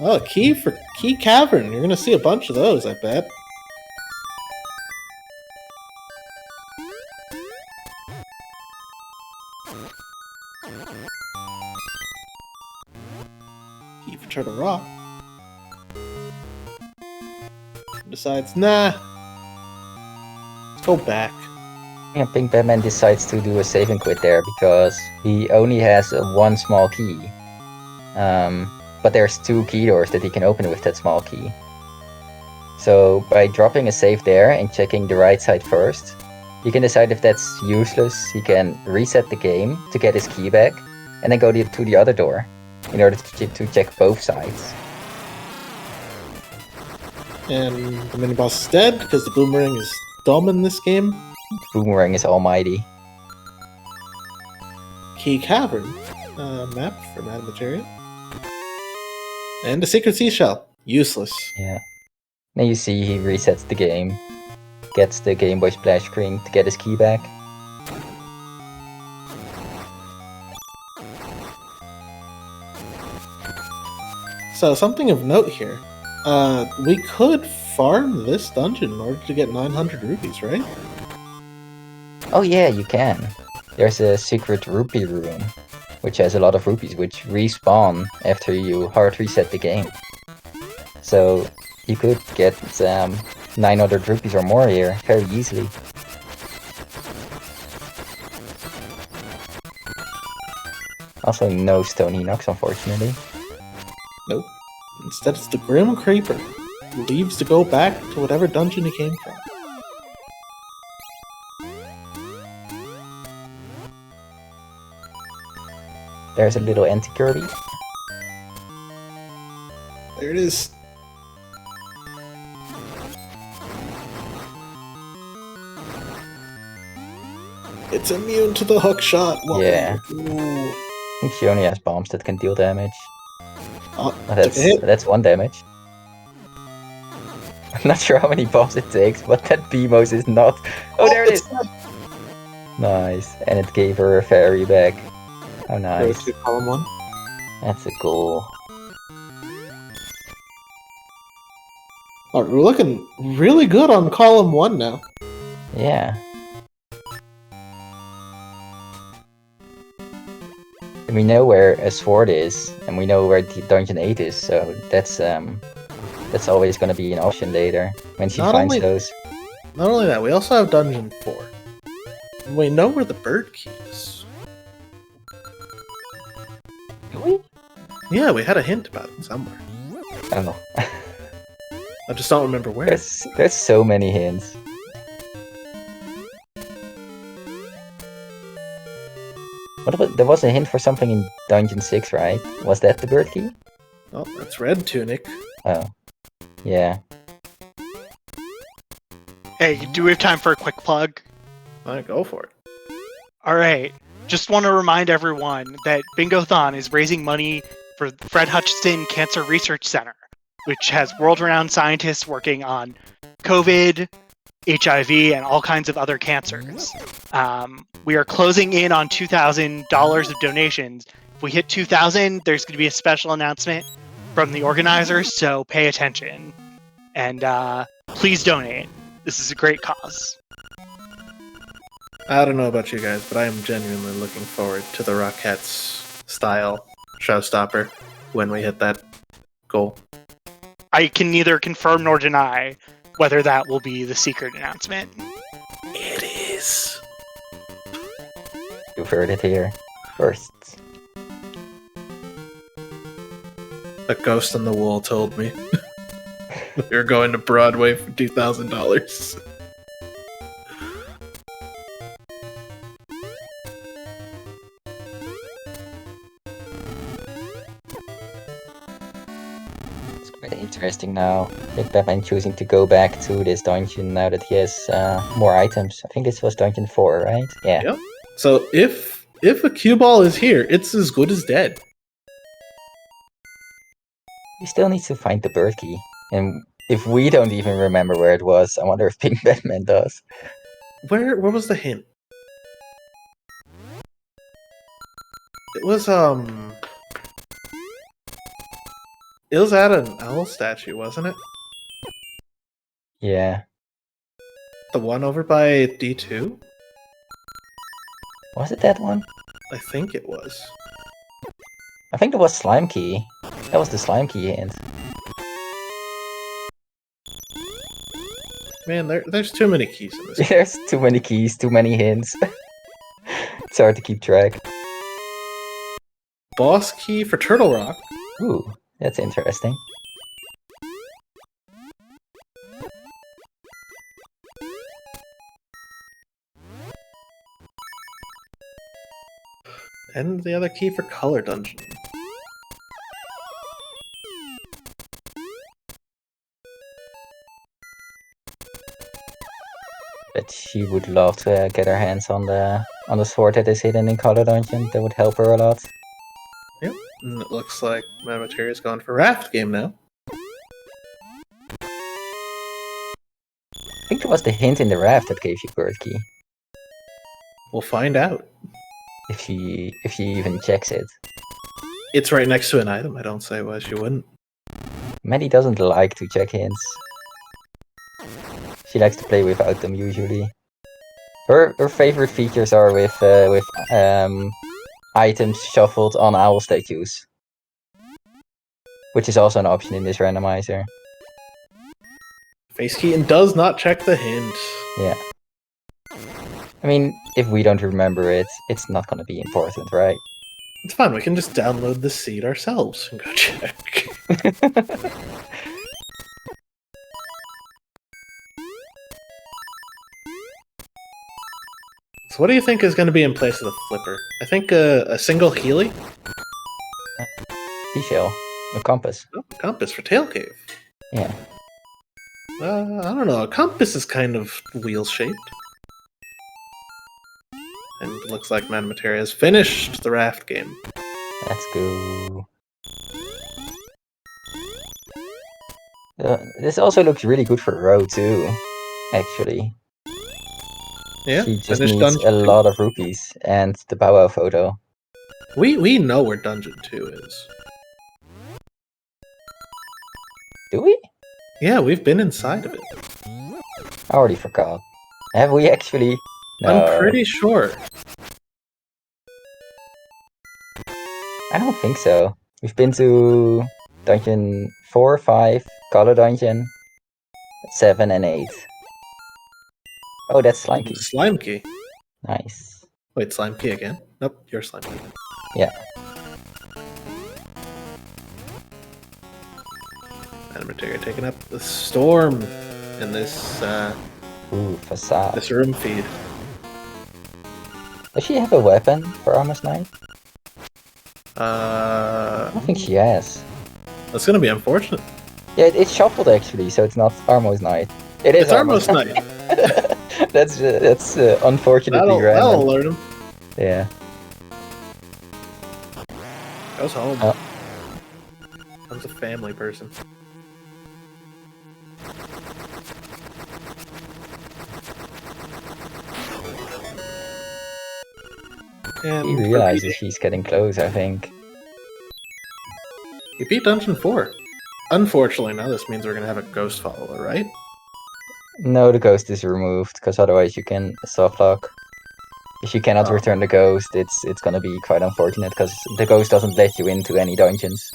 Oh, key for Key Cavern. You're gonna see a bunch of those, I bet. Key for Turtle Rock. Decides, nah. Let's go back. Yeah, Pink Batman decides to do a save and quit there because he only has one small key. But there's two key doors that he can open with that small key. So by dropping a save there and checking the right side first, he can decide if that's useless. He can reset the game to get his key back and then go to the other door in order to check both sides. And the mini boss is dead because the boomerang is dumb in this game. Boomerang is almighty. Key Cavern. Map for Madame Materia. And a secret seashell. Useless. Yeah. Then you see he resets the game, gets the Game Boy splash screen to get his key back. So, something of note here. We could farm this dungeon in order to get 900 rupees, right? Oh yeah, you can. There's a secret rupee room, which has a lot of rupees, which respawn after you hard reset the game. So you could get 900 rupees or more here very easily. Also no Stone Enox, unfortunately. Nope. Instead, it's the Grim Creeper, who leaves to go back to whatever dungeon he came from. There's a little anti-Kirby. There it is. It's immune to the hook shot. Whoa. Yeah. Ooh. I think she only has bombs that can deal damage. Oh, Oh, took a hit. that's one damage. I'm not sure how many bombs it takes, but that BMOS is not. Oh, there it it's is! not- Nice. And it gave her a fairy back. Oh, nice. Go to column 1. That's a goal. Alright, we're looking really good on column 1 now. Yeah. We know where a sword is, and we know where the dungeon 8 is, so that's That's always going to be an option later when she Not finds only- those. Not only that, we also have Dungeon 4. We know where the bird key is. Do we? Yeah, we had a hint about it somewhere. Oh, I just don't remember where. there's so many hints. There was a hint for something in Dungeon 6, right? Was that the bird key? Oh, that's Red Tunic. Oh, yeah. Hey, do we have time for a quick plug? Alright, go for it. All right. Just want to remind everyone that Bingothon is raising money for the Fred Hutch Cancer Research Center, which has world-renowned scientists working on COVID, HIV, and all kinds of other cancers. We are closing in on $2,000 of donations. If we hit 2,000, there's going to be a special announcement from the organizers, so pay attention. And please donate. This is a great cause. I don't know about you guys, but I am genuinely looking forward to the Rockettes style showstopper when we hit that goal. I can neither confirm nor deny whether that will be the secret announcement. It is. You've heard it here first. A ghost on the wall told me. You're going to Broadway for $2,000. It's quite interesting now that Batman choosing to go back to this dungeon now that he has more items. I think this was Dungeon 4, right? Yeah. Yep. So if a cue ball is here, it's as good as dead. He still needs to find the bird key. And if we don't even remember where it was, I wonder if Pink Batman does. Where was the hint? It was It was at an owl statue, wasn't it? Yeah. The one over by D2? Was it that one? I think it was. I think it was Slime Key. That was the Slime Key hint. Man, there's too many keys in this game. There's too many keys, too many hints. It's hard to keep track. Boss key for Turtle Rock. Ooh, that's interesting. And the other key for Color Dungeon. But she would love to get her hands on the sword that is hidden in Color Dungeon. That would help her a lot. Yep. And it looks like my material's gone for Raft game now. I think it was the hint in the raft that gave you bird key. We'll find out. If she even checks it. It's right next to an item. I don't say why she wouldn't. Maddie doesn't like to check hints. She likes to play without them usually. Her favorite features are with items shuffled on owl statues, which is also an option in this randomizer. Face Keaton does not check the hint. Yeah. I mean, if we don't remember it, it's not gonna be important, right? It's fine. We can just download the seed ourselves and go check. So what do you think is going to be in place of the flipper? I think a single Healy? Seashell. A compass. Oh, a compass for Tail Cave. Yeah. I don't know. A compass is kind of wheel-shaped. And it looks like Man Materia has finished the raft game. Let's go. This also looks really good for Row too, actually. Yeah, She just finished needs Dungeon a 2. lot of rupees and the Bow Wow photo. We know where Dungeon 2 is. Do we? Yeah, we've been inside of it. I already forgot. Have we actually? No. I'm pretty sure. I don't think so. We've been to Dungeon 4, 5, Color Dungeon, 7 and 8. Oh, that's Slime Key. Slime Key. Nice. Wait, Slime Key again? Nope, you're Slime Key. Yeah. Randomizer taking up the storm in this Ooh, Facade. this room feed. Does she have a weapon for Armor's Knight? Uh, I don't think she has. that's gonna be unfortunate. Yeah, it's shuffled actually, so it's not Armor's Knight. It is It's Armor's Knight. That's unfortunately That'll random. alert him. Yeah. Goes home. Oh. Becomes a family person. And He for realizes beating- he's getting close, I think. he beat Dungeon 4. Unfortunately, now this means we're gonna have a ghost follower, right? No, the ghost is removed, because otherwise you can softlock. If you cannot Oh. return the ghost, it's gonna be quite unfortunate, because the ghost doesn't let you into any dungeons.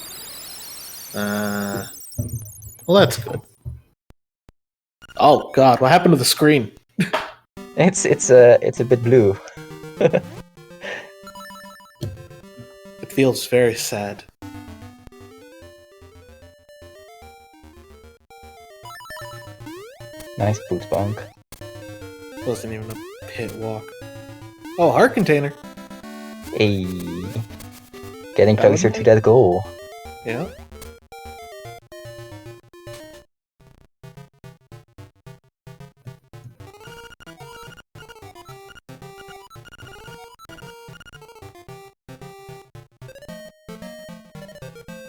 Well, that's good. Oh God, what happened to the screen? It's a bit blue. It feels very sad. Nice boot bonk. Wasn't even a pit walk. Oh, heart container. Hey. Getting That would closer to make- that goal. Yeah.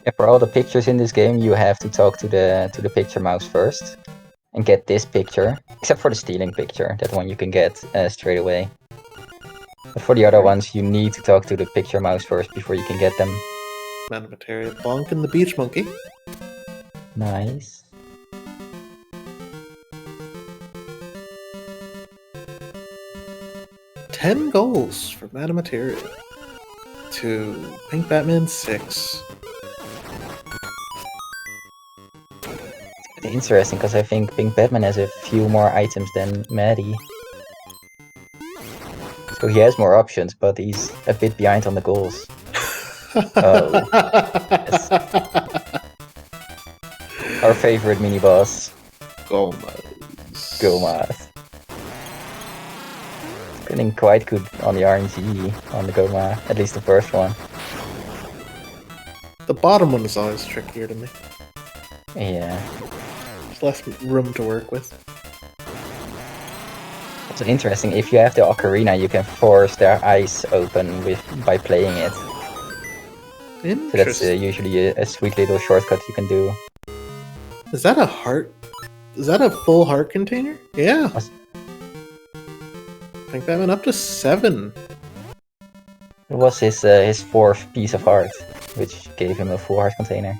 Yeah, for all the pictures in this game, you have to talk to the picture mouse first and get this picture, except for the stealing picture. That one you can get straight away. But for the other ones, you need to talk to the picture mouse first before you can get them. Materia Bonk and the Beach Monkey. Nice. $10 goals for Materia to Pink Batman 6. It's interesting because I think Pink Batman has a few more items than Maddie. So he has more options, but he's a bit behind on the goals. Oh. Our favorite mini boss, Gomez. Gomath. Getting quite good on the RNG on the Gomath, at least the first one. The bottom one is always trickier to me. Yeah. There's less room to work with. It's interesting, if you have the ocarina, you can force their eyes open by playing it. So that's Interesting. usually a sweet little shortcut you can do. Is that a heart? Is that a full heart container? Yeah. Was- Pink Batman up to 7. It was his fourth piece of art, which gave him a full heart container.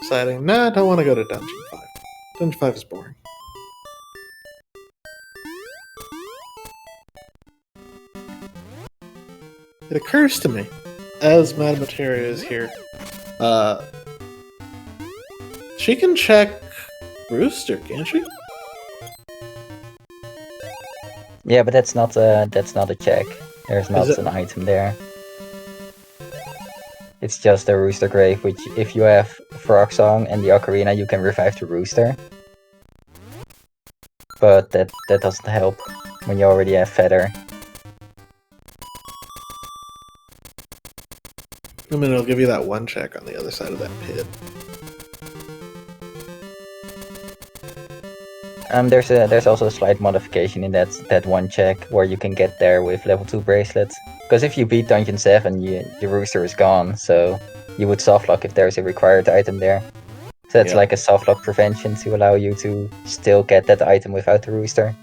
Deciding, nah, I don't want to go to Dungeon 5. Dungeon 5 is boring. It occurs to me, as Madame Materia is here, she can check Rooster, can't she? Yeah, but that's not a check. There's not it- an item there. It's just a rooster grave, which if you have Frog Song and the ocarina, you can revive the rooster. But that doesn't help when you already have Feather. I mean, it'll give you that one check on the other side of that pit. There's also a slight modification in that one check where you can get there with level 2 bracelets. Because if you beat Dungeon 7, your rooster is gone, so you would softlock if there's a required item there. So that's Yeah. like a softlock prevention to allow you to still get that item without the rooster.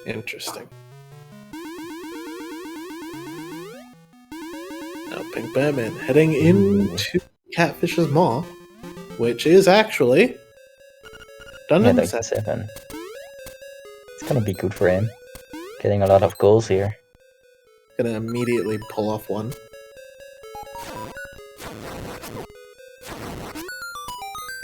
Interesting. Now, Pink Batman heading into Catfish's Maw, which is actually Yeah, Dungeon Dungeon 7. 7. It's gonna be good for him. Getting a lot of goals here. Gonna immediately pull off one.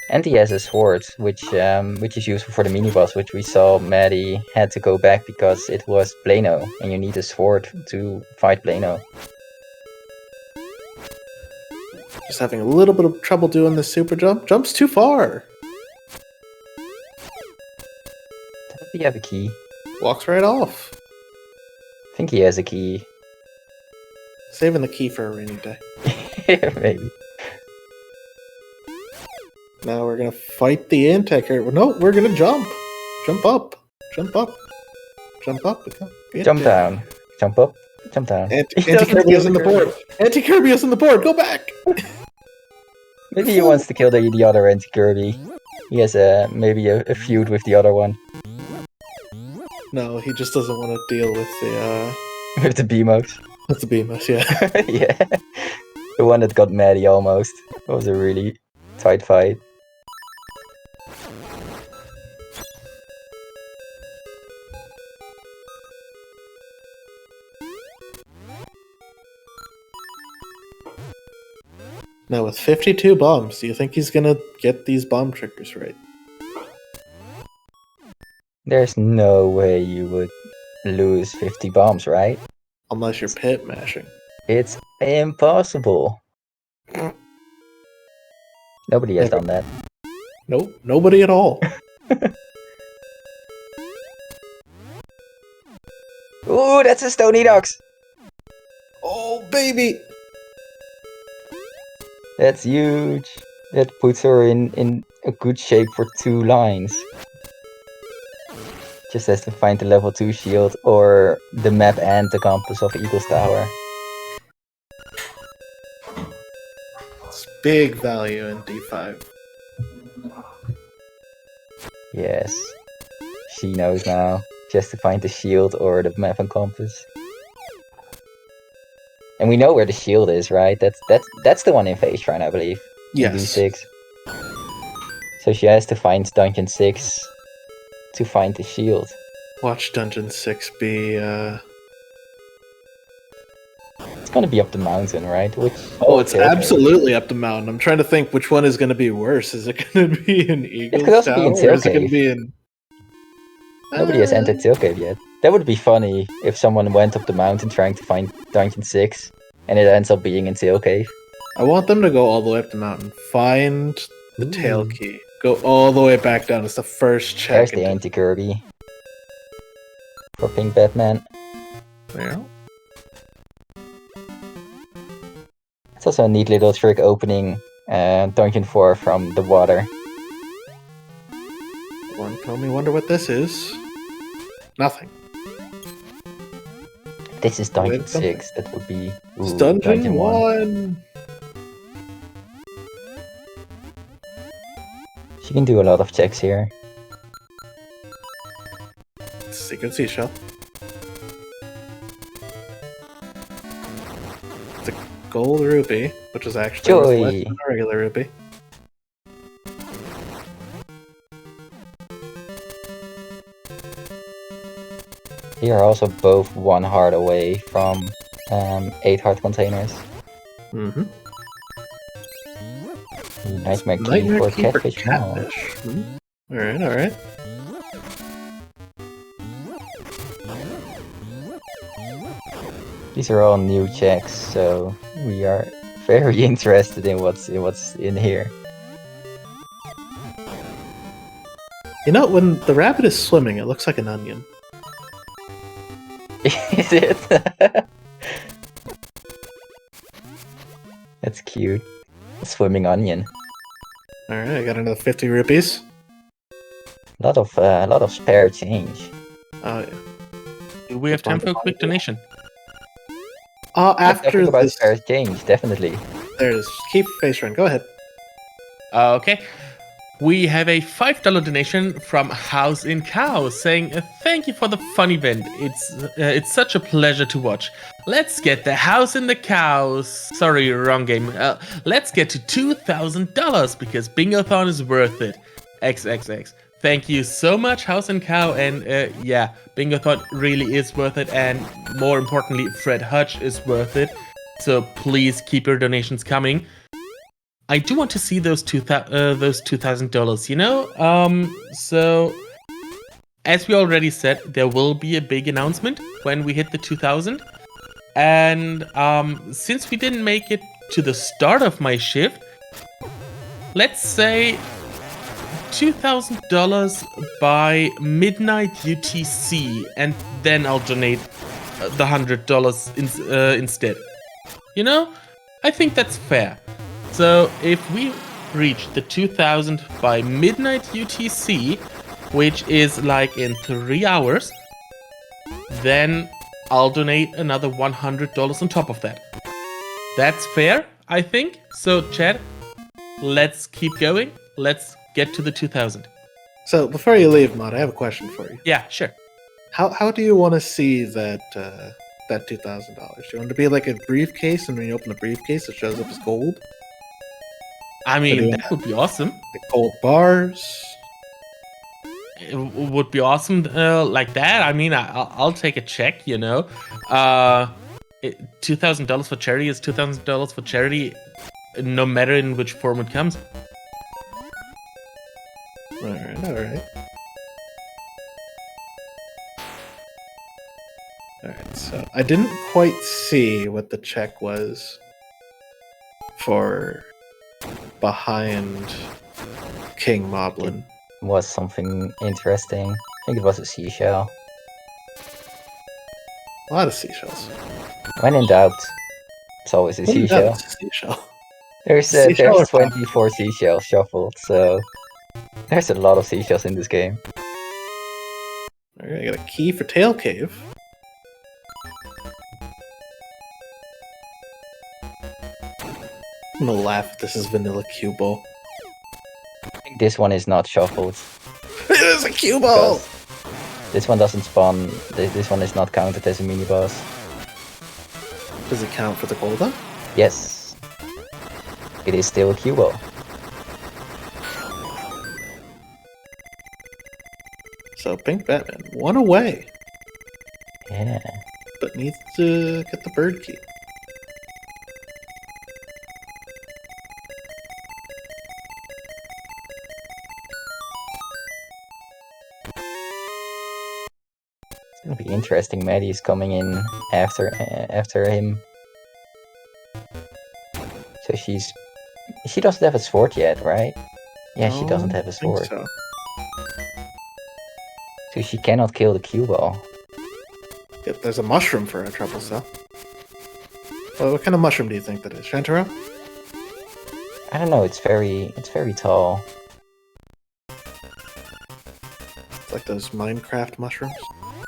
And he has a sword, which is useful for the mini boss, which we saw Maddie had to go back because it was Plano, and you need a sword to fight Plano. Just having a little bit of trouble doing the super jump. Jumps too far. Does he have a key? Walks right off. I think he has a key. Saving the key for a rainy day. Maybe. Now we're gonna fight the anti-character. No, we're gonna jump. Jump up. Jump up. Jump up. Jump down. Jump up. Jump down. Anti-Kirby is on the board. Anti-Kirby is on the board. Go back. Maybe he wants to kill the other anti-Kirby. He has maybe a feud with the other one. No, he just doesn't want to deal with the With the Beamos. with the Beamos, yeah. Yeah. The one that got Maddie almost. That was a really tight fight. Now with 52 bombs, do you think he's gonna get these bomb triggers right? There's no way you would lose 50 bombs, right? Unless you're pit mashing. It's impossible. Nobody has done that. Nope, nobody at all. Ooh, that's a Stony Dogs! Oh, baby! That's huge. That puts her in a good shape for 2 lines. Just has to find the level 2 shield or the map and the compass of Eagle's Tower. It's big value in D5. Yes. She knows now. Just to find the shield or the map and compass. And we know where the shield is, right? That's the one in Phase Shrine, I believe. Yes. D6. So she has to find Dungeon 6 to find the shield. Watch Dungeon 6 be, It's gonna be up the mountain, right? Oh, it's okay. absolutely up the mountain. I'm trying to think which one is gonna be worse. Is it gonna be in Eagle's could also be in Tower, or is it Tail gonna Cave. be in... Nobody has entered Tail Cave yet. That would be funny if someone went up the mountain trying to find Dungeon 6 and it ends up being in Tail Cave. I want them to go all the way up the mountain. Find the tail Ooh. key. Go all the way back down. It's the first check. There's the anti-Kirby. For Pink Batman. Yeah. It's also a neat little trick opening Dungeon 4 from the water. One, tell me, wonder what this is. Nothing. This is Dungeon Wait, something. 6. That would be... It's ooh, Dungeon 1. 1. She can do a lot of checks here. Secret seashell. It's a gold rupee, which is actually worth less Joy! than a regular rupee. They are also both 1 heart away from 8 heart containers. Mm-hmm. Nightmare Key Nightmare for Key for Catfish Mall. catfish. Alright, alright. These are all new checks, so we are very interested in what's in here. You know, when the rabbit is swimming, it looks like an onion. Is it? That's cute. A swimming onion. Alright, I got another 50 rupees. Uh, A lot of spare change. Oh, yeah. Do we have time for a quick donation? After Talking about this... spare change, definitely. There it is. Keep face run. Go ahead. Okay. We have a $5 donation from House in Cow saying, thank you for the fun event. It's such a pleasure to watch. Let's get the house in the cows. Sorry, wrong game. Let's get to $2,000 because Bingothon is worth it. XXX. Thank you so much, House and Cow. And yeah, Bingothon really is worth it. And more importantly, Fred Hutch is worth it. So please keep your donations coming. I do want to see those $2,000, you know? So as we already said, there will be a big announcement when we hit the 2,000. And since we didn't make it to the start of my shift, let's say $2,000 by midnight UTC, and then I'll donate the $100 instead. You know, I think that's fair. So if we reach the 2,000 by midnight UTC, which is like in 3 hours, then I'll donate another $100 on top of that. That's fair, I think. So, Chad, let's keep going. Let's get to the 2,000. So before you leave, Mod, I have a question for you. Yeah, sure. How do you want to see that that $2,000? You want it to be like a briefcase, and when you open the briefcase, it shows up as gold? I mean, Anyway. that would be awesome. Like gold bars? It would be awesome like that. I mean, I'll take a check, you know. $2,000 for charity is $2,000 for charity, no matter in which form it comes. Alright, alright. Alright, so I didn't quite see what the check was for behind King Moblin. Was something interesting. I think it was a seashell. A lot of seashells. When in doubt, it's always a What is seashell. that seashell? There's Seashell or 24 seashells shuffled, so there's a lot of seashells in this game. Alright, I got a key for Tail Cave. I'm gonna laugh if this is vanilla cue ball. I think this one is not shuffled. It is a cue ball! because This one doesn't spawn. This one is not counted as a mini boss. Does it count for the cooldown? Yes, it is still a cue ball. So Pink Batman, one away, Yeah. but needs to get the bird key. It's gonna be interesting. Maddie's coming in after him. So she doesn't have a sword yet, right? Yeah, she doesn't have a I think sword. so. So she cannot kill the cue ball. Yep, there's a mushroom for a trouble cell. Well, what kind of mushroom do you think that is? Shantaro? I don't know, it's very tall. It's like those Minecraft mushrooms.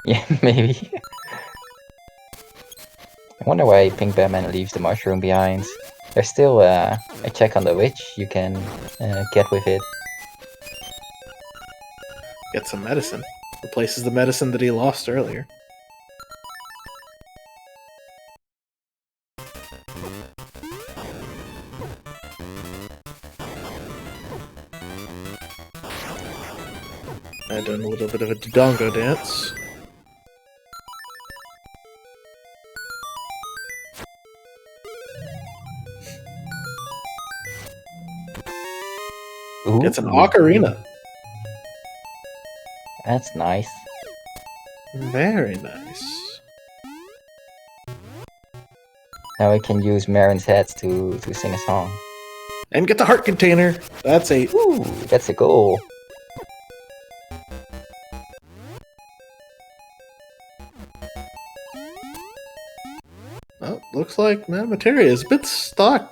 Yeah, maybe. I wonder why Pink Batman leaves the mushroom behind. There's still a check on the witch you can get with it. Get some medicine. Replaces the medicine that he lost earlier. I done a little bit of a Dodongo dance. Ooh, It's an ocarina. That's nice. Very nice. Now I can use Marin's head to sing a song. And get the heart container. That's a Ooh, that's a goal. Oh, looks like Madame Materia is a bit stuck.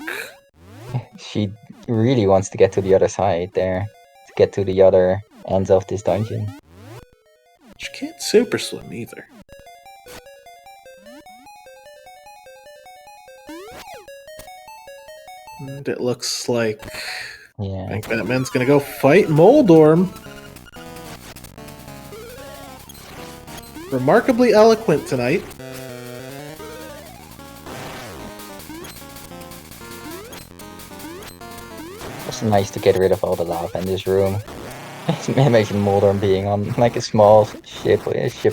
She really wants to get to the other side there. To get to the other ends of this dungeon. She can't super swim either. And it looks like Yeah. Pink Batman's gonna go fight Moldorm. Remarkably eloquent tonight. It's nice to get rid of all the lava in this room. Imagine Moldorm being on like a small ship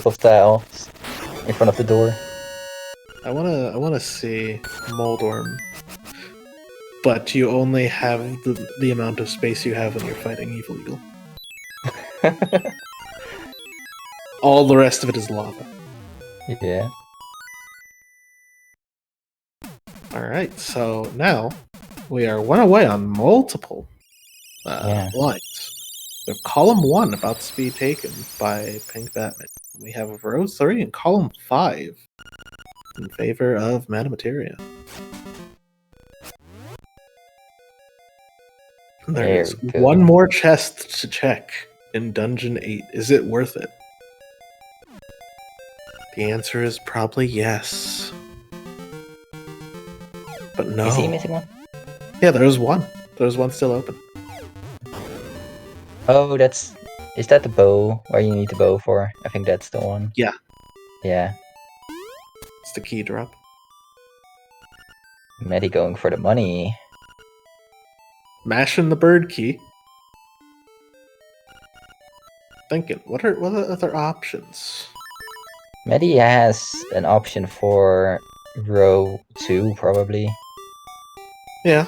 of tiles in front of the door. I wanna see Moldorm, but you only have the amount of space you have when you're fighting Evil Eagle. All the rest of it is lava. Yeah. Alright, so now we are one away on multiple lines. We have column 1 about to be taken by Pink Batman. We have row 3 and column 5 in favor of Matamateria. There's There we go. one more chest to check in Dungeon 8. Is it worth it? The answer is probably yes. But no. Is he missing one? Yeah, there's one. There's one still open. Oh, is that the bow where you need the bow for? I think that's the one. Yeah. Yeah. It's the key drop. Maddie going for the money. Mashing the bird key. Thinking, what are the other options? Maddie has an option for row 2 probably. Yeah,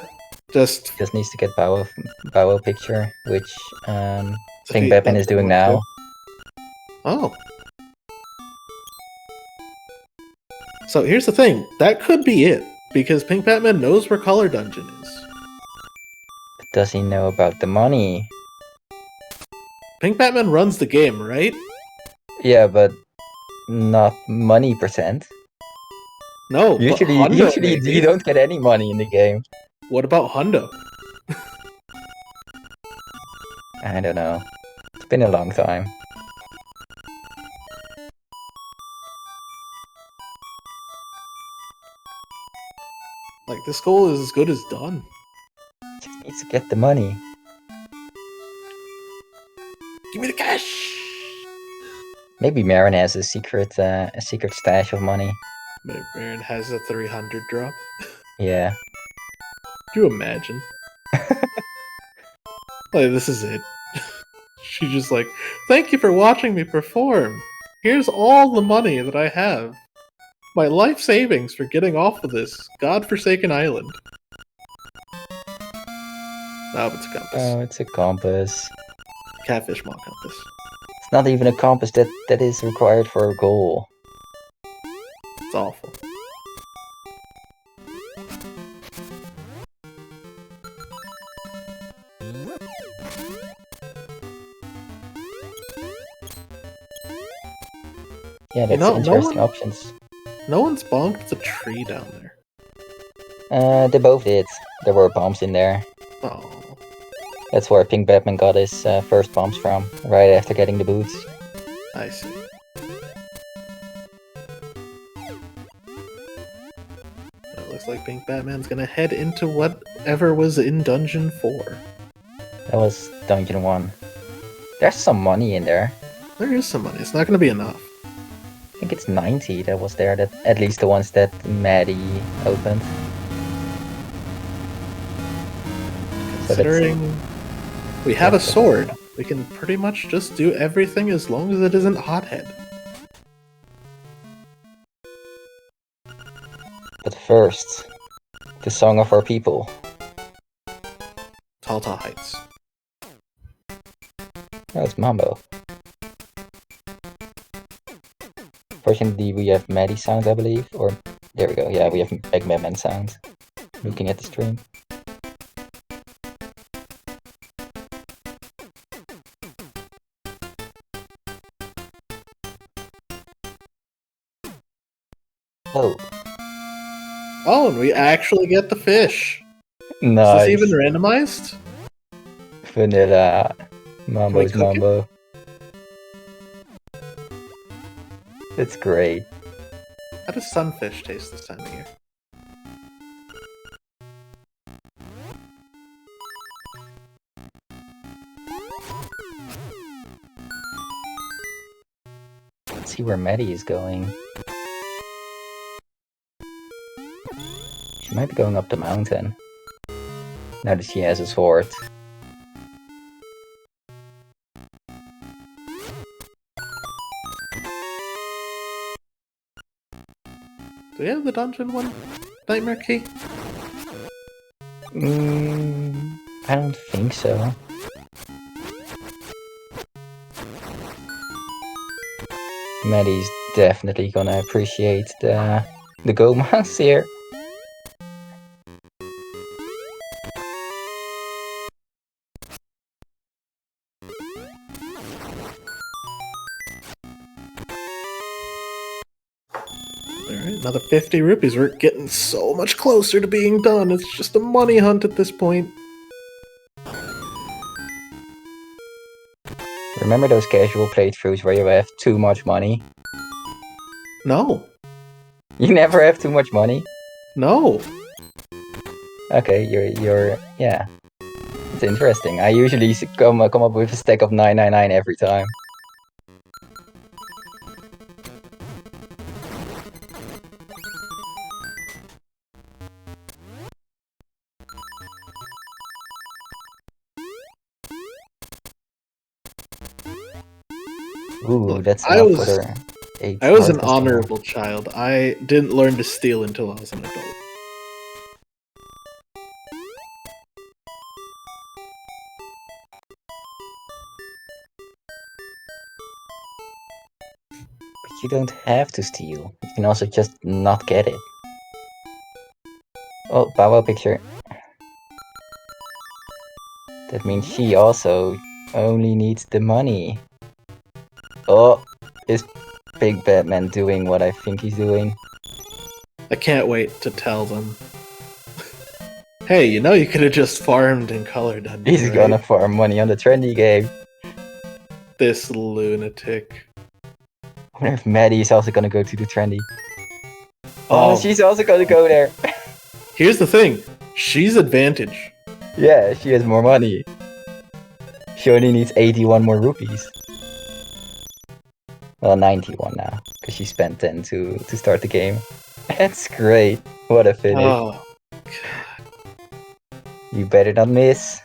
just Needs to get bow picture, which Pink defeat Batman is doing now. Oh. So here's the thing. That could be it, because Pink Batman knows where Color Dungeon is. But does he know about the money? Pink Batman runs the game, right? Yeah, but not money percent. No, but Hundo, Usually maybe. you don't get any money in the game. What about Hundo? I don't know. It's been a long time. Like, this goal is as good as done. Just needs to get the money. Give me the cash! Maybe Marin has a secret stash of money. Baron has a 300 drop. Yeah. Could you imagine? Like, this is it. She's just like, thank you for watching me perform. Here's all the money that I have. My life savings for getting off of this godforsaken island. Oh, it's a compass. Oh, it's a compass. Catfish mall compass. It's not even a compass that is required for a goal. It's awful. Yeah, that's interesting options. No one's bonked the tree down there. They both did. There were bombs in there. Oh. That's where Pink Batman got his first bombs from, right after getting the boots. I see. It looks like Pink Batman's gonna head into whatever was in Dungeon 4. That was Dungeon 1. There's some money in there. There is some money. It's not gonna be enough. I think it's 90 that was there, that at least the ones that Maddie opened. Considering we have a sword, we can pretty much just do everything as long as it isn't Hothead. But first, the song of our people. Tall Heights. Oh, it's Mambo. Fortunately, we have Maddie sounds, I believe. Or, there we go. Yeah, we have Big Batman sounds. Looking at the stream. Oh. Oh, and we actually get the fish. Nice. Is this even randomized? Vanilla. Mambo's Can we cook Mambo. It's great. How does sunfish taste this time of year? Let's see where Maddie is going. She might be going up the mountain. Now that she has a sword. Do we have the dungeon one? Nightmare key? I don't think so. Maddie's definitely gonna appreciate the Go mouse here. Alright, another 50 rupees. We're getting so much closer to being done. It's just a money hunt at this point. Remember those casual playthroughs where you have too much money? No. You never have too much money? No. Okay, you're yeah. It's interesting. I usually come up with a stack of 999 every time. Ooh, Look, that's I enough was- for the 8 I was an heart customer. honorable child. I didn't learn to steal until I was an adult. But you don't have to steal. You can also just not get it. Oh, Bow Wow picture. That means she also only needs the money. Oh, is Big Batman doing what I think he's doing? I can't wait to tell them. Hey, you know you could have just farmed in Color Dungeon, He's right? gonna farm money on the trendy game. This lunatic. I wonder if Maddie's also gonna go to the trendy. Oh. Oh, she's also gonna go there. Here's the thing. She's advantage. Yeah, she has more money. She only needs 81 more rupees. Well, 91 now, because she spent 10 to start the game. That's great. What a finish. Oh. You better not miss.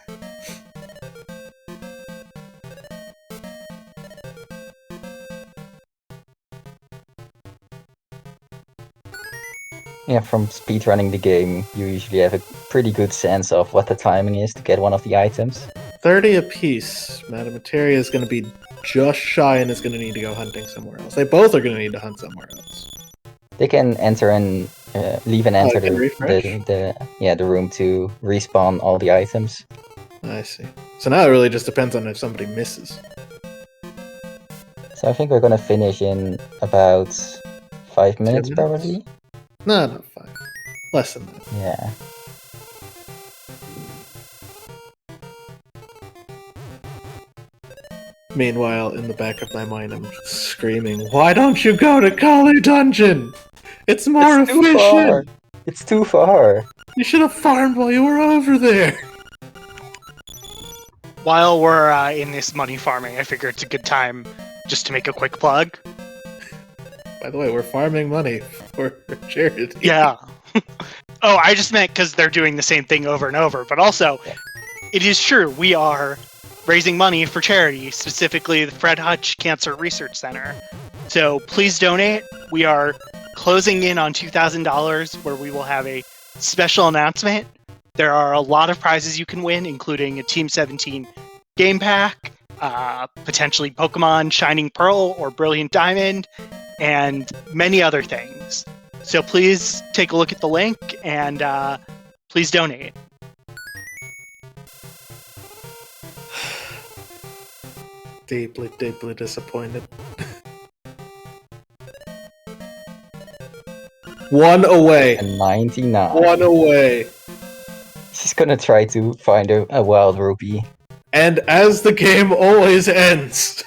Yeah, from speedrunning the game, you usually have a pretty good sense of what the timing is to get one of the items. 30 apiece. Madame Materia is going to be just shy and is going to need to go hunting somewhere else. They both are going to need to hunt somewhere else. They can enter and leave and enter can refresh? the room to respawn all the items. I see. So now it really just depends on if somebody misses. So I think we're gonna finish in about 5 minutes, minutes? probably. No, not 5. Less than that. Yeah. Meanwhile, in the back of my mind, I'm screaming, "Why don't you go to Color Dungeon? It's more It's too far. efficient! It's too far. You should have farmed while you were over there!" While we're in this money farming, I figure it's a good time just to make a quick plug. By the way, we're farming money for charity. Yeah. Oh, I just meant because they're doing the same thing over and over. But also, it is true, we are raising money for charity, specifically the Fred Hutch Cancer Research Center. So please donate. We are closing in on $2,000, where we will have a special announcement. There are a lot of prizes you can win, including a Team 17 game pack, potentially Pokemon Shining Pearl or Brilliant Diamond, and many other things. So please take a look at the link and please donate. Deeply, deeply disappointed. One away. And 99. One away. She's gonna try to find a wild rupee. And as the game always ends,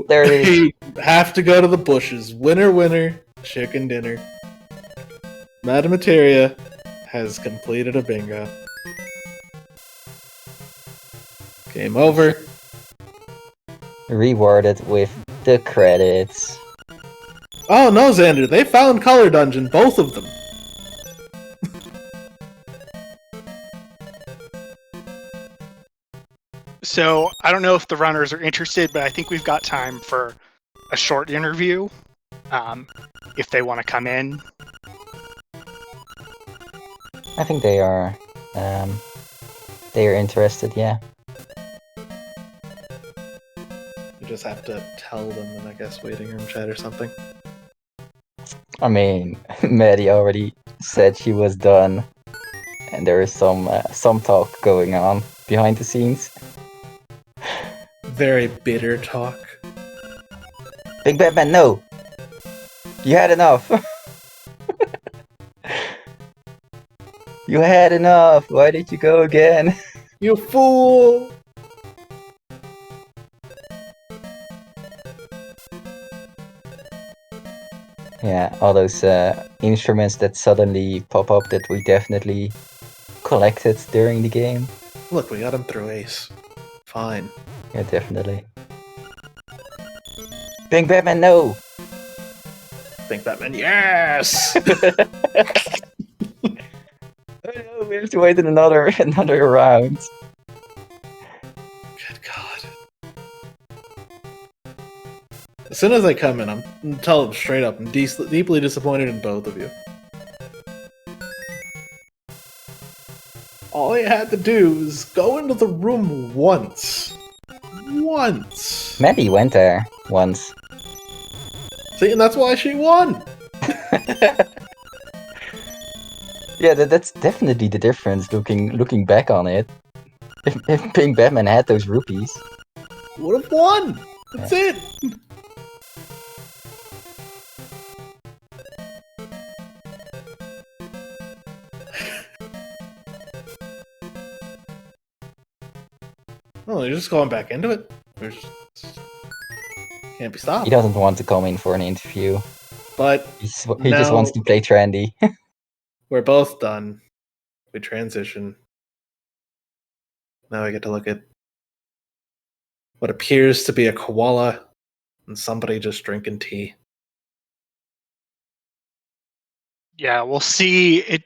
There it is. we have to go to the bushes. Winner, winner, chicken dinner. Madame Materia has completed a bingo. Game over. Rewarded with the credits. Oh no, Xander, they found Color Dungeon, both of them. So I don't know if the runners are interested, but I think we've got time for a short interview. If they want to come in. I think they are interested, yeah. You just have to tell them in, I guess, waiting room chat or something. I mean, Maddie already said she was done, and there is some talk going on behind the scenes. Very bitter talk. Big Batman, no! You had enough! You had enough! Why did you go again? You fool! Yeah, all those instruments that suddenly pop up that we definitely collected during the game. Look, we got him through Ace. Fine. Yeah, definitely. Big Batman, no! Think Batman, yes! Oh no, we have to wait another round. Good God. As soon as I come in, I'm tell them straight up, I'm deeply disappointed in both of you. All I had to do was go into the room once. Once. Maddie went there once. See, and that's why she won! Yeah, that's definitely the difference looking back on it. If Pink Batman had those rupees. Would have won! That's it! Oh, they're just going back into it. There's can't be stopped. He doesn't want to come in for an interview. But He just wants to play trendy. we're both done. We transition. Now I get to look at what appears to be a koala and somebody just drinking tea. Yeah, we'll see. It's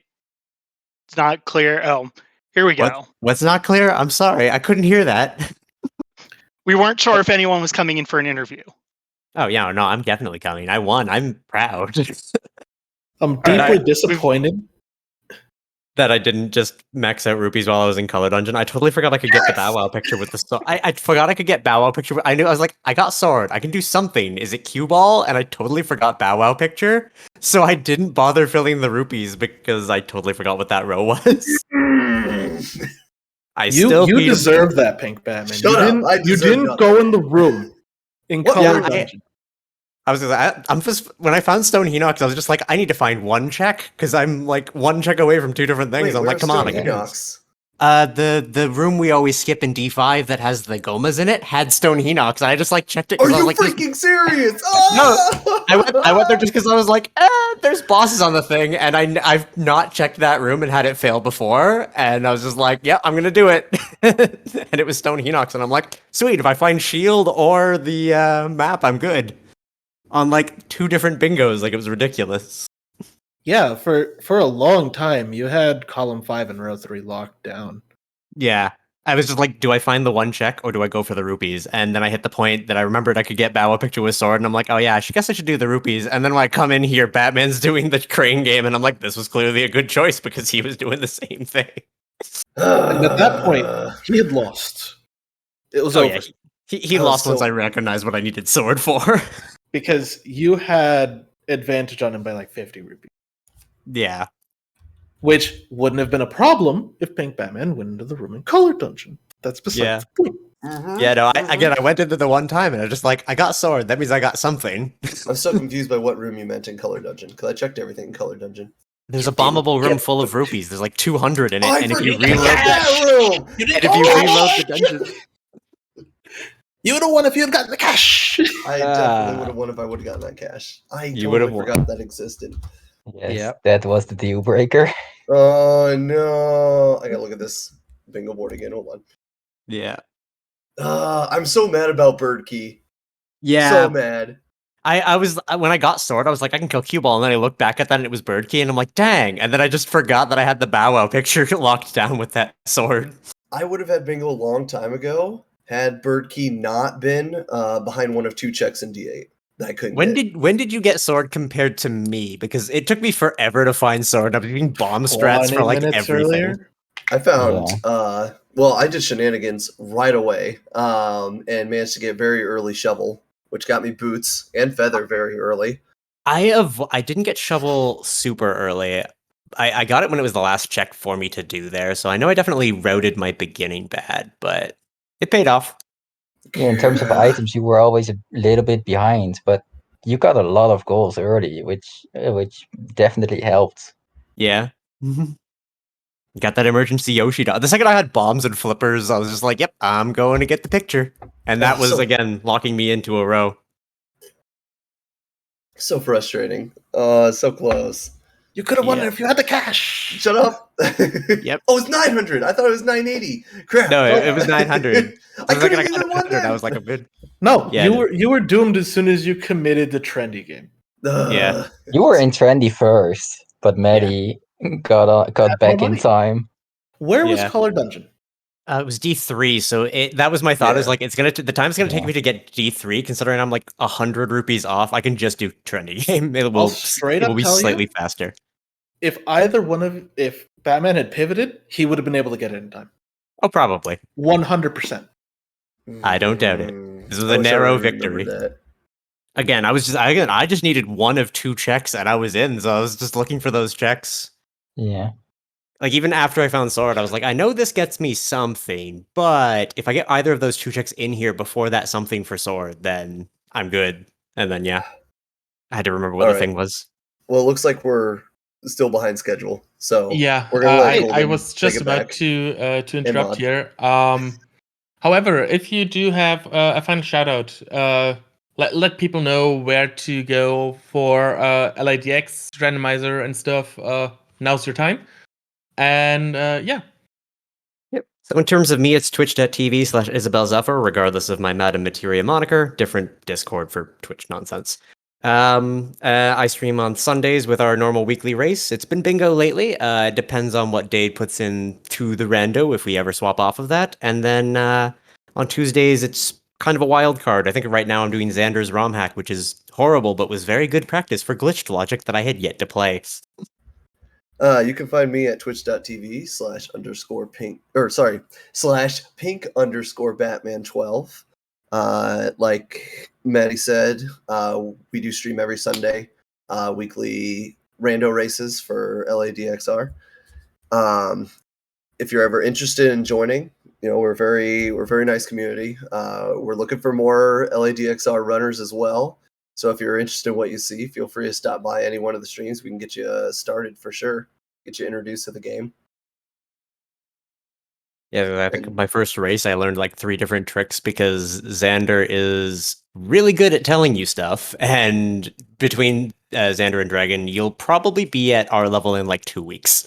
not clear. Oh, here we go. What's not clear? I'm sorry, I couldn't hear that. We weren't sure if anyone was coming in for an interview. Oh yeah, no, I'm definitely coming. I won. I'm proud I'm deeply disappointed. that I didn't just max out rupees while I was in Color Dungeon. I totally forgot I could get the Bow Wow picture with the sword. I forgot I could get Bow Wow picture. I knew I was like, I got sword. I can do something. Is it cue ball? And I totally forgot Bow Wow picture. So I didn't bother filling the rupees because I totally forgot what that row was. You deserve that, Pink Batman. Shut up. You didn't go in the room in Color Dungeon. I was I'm just when I found Stone Hinox, I was just like, I need to find one check because I'm like one check away from two different things. Wait, I'm like, come on, I can do Hinox? the room we always skip in D5 that has the Gomas in it had Stone Hinox. And I just like checked it. Are I was you like, freaking serious? No, I went there just because I was like, there's bosses on the thing, and I've not checked that room and had it fail before, and I was just like, yeah, I'm gonna do it, and it was Stone Hinox, and I'm like, sweet, if I find Shield or the map, I'm good. On like two different bingos, like it was ridiculous. Yeah, for a long time, you had column 5 and row 3 locked down. Yeah. I was just like, do I find the one check or do I go for the rupees? And then I hit the point that I remembered I could get Bow Wow picture with sword, and I'm like, oh yeah, I guess I should do the rupees. And then when I come in here, Batman's doing the crane game, and I'm like, this was clearly a good choice because he was doing the same thing. And at that point, he had lost. It was over. Yeah, he lost once I recognized what I needed sword for. Because you had advantage on him by like 50 rupees. Yeah. Which wouldn't have been a problem if Pink Batman went into the room in Color Dungeon. That's besides the point. Yeah, no, I went into the one time and I was just like, I got sword. That means I got something. I'm so confused by what room you meant in Color Dungeon, because I checked everything in Color Dungeon. There's a bombable room full of rupees. There's like 200 in it. And if you reload that room! the dungeon... You would have won if you had gotten the cash! I definitely would have won if I would have gotten that cash. I You totally would've forgot that existed. Yes, that was the deal breaker. Oh no! I gotta look at this bingo board again. Hold on. Yeah. I'm so mad about Bird Key. Yeah. So mad. I was when I got sword, I was like, I can kill cue ball, and then I looked back at that and it was Bird Key, and I'm like, dang! And then I just forgot that I had the Bow Wow picture locked down with that sword. I would have had bingo a long time ago had Bird Key not been behind one of two checks in D8. I couldn't When get. did you get sword compared to me? Because it took me forever to find sword. I'm doing bomb strats 20 for like minutes everything. earlier. I found. Yeah. Well, I did shenanigans right away, and managed to get very early shovel, which got me boots and feather very early. I didn't get shovel super early. I got it when it was the last check for me to do there, so I know I definitely routed my beginning bad, but it paid off. Yeah, in terms of items, you were always a little bit behind, but you got a lot of goals early, which definitely helped. Yeah. Got that emergency Yoshi dog. The second I had bombs and flippers, I was just like, yep, I'm going to get the picture. And that was, So- again, locking me into a row. So frustrating. So close. You could have won Yeah. it if you had the cash. Shut up. Yep. Oh, it's 900. I thought it was 980. Crap. No, it was 900. I The could second have got even won 900, I that. was like, I'm good. No, Yeah, you no. were doomed as soon as you committed the trendy game. Yeah. You were in trendy first, but Maddie got back more in money. time. Where was Yeah. Color Dungeon? It was D3, so that was my thought. Is Yeah. like the time it's gonna take Yeah. me to get D3. Considering I'm like 100 rupees off, I can just do trendy game. It I'll will straight it will up be tell slightly you, faster. if Batman had pivoted, he would have been able to get it in time. Oh, probably. 100%. I don't doubt it. This was a I wish I narrow remembered victory. that. Again, I just needed one of two checks and I was in. So I was just looking for those checks. Yeah. Like even after I found sword, I was like, I know this gets me something, but if I get either of those two checks in here before that something for sword, then I'm good. And then yeah, I had to remember what All the right. thing was. Well, it looks like we're still behind schedule. So Yeah, we're gonna let I Golden was take just it about back. to interrupt Mod. here. However, if you do have a final shout out, let people know where to go for LIDX, randomizer, and stuff. Now's your time. And yeah, Yep. So in terms of me, it's twitch.tv/Isabel Zephyr, regardless of my Madam Materia moniker. Different Discord for Twitch nonsense. I stream on Sundays with our normal weekly race. It's been bingo lately. It depends on what Dade puts in to the rando if we ever swap off of that. And then on Tuesdays, it's kind of a wild card. I think right now I'm doing Xander's ROM hack, which is horrible, but was very good practice for glitched logic that I had yet to play. You can find me at twitch.tv/pink_Batman12. Like Maddie said, we do stream every Sunday, weekly rando races for LADXR. If you're ever interested in joining, we're a very nice community. We're looking for more LADXR runners as well. So if you're interested in what you see, feel free to stop by any one of the streams. We can get you started for sure. Get you introduced to the game. Yeah, I think my first race, I learned like 3 different tricks because Xander is really good at telling you stuff. And between Xander and Dragon, you'll probably be at our level in like 2 weeks.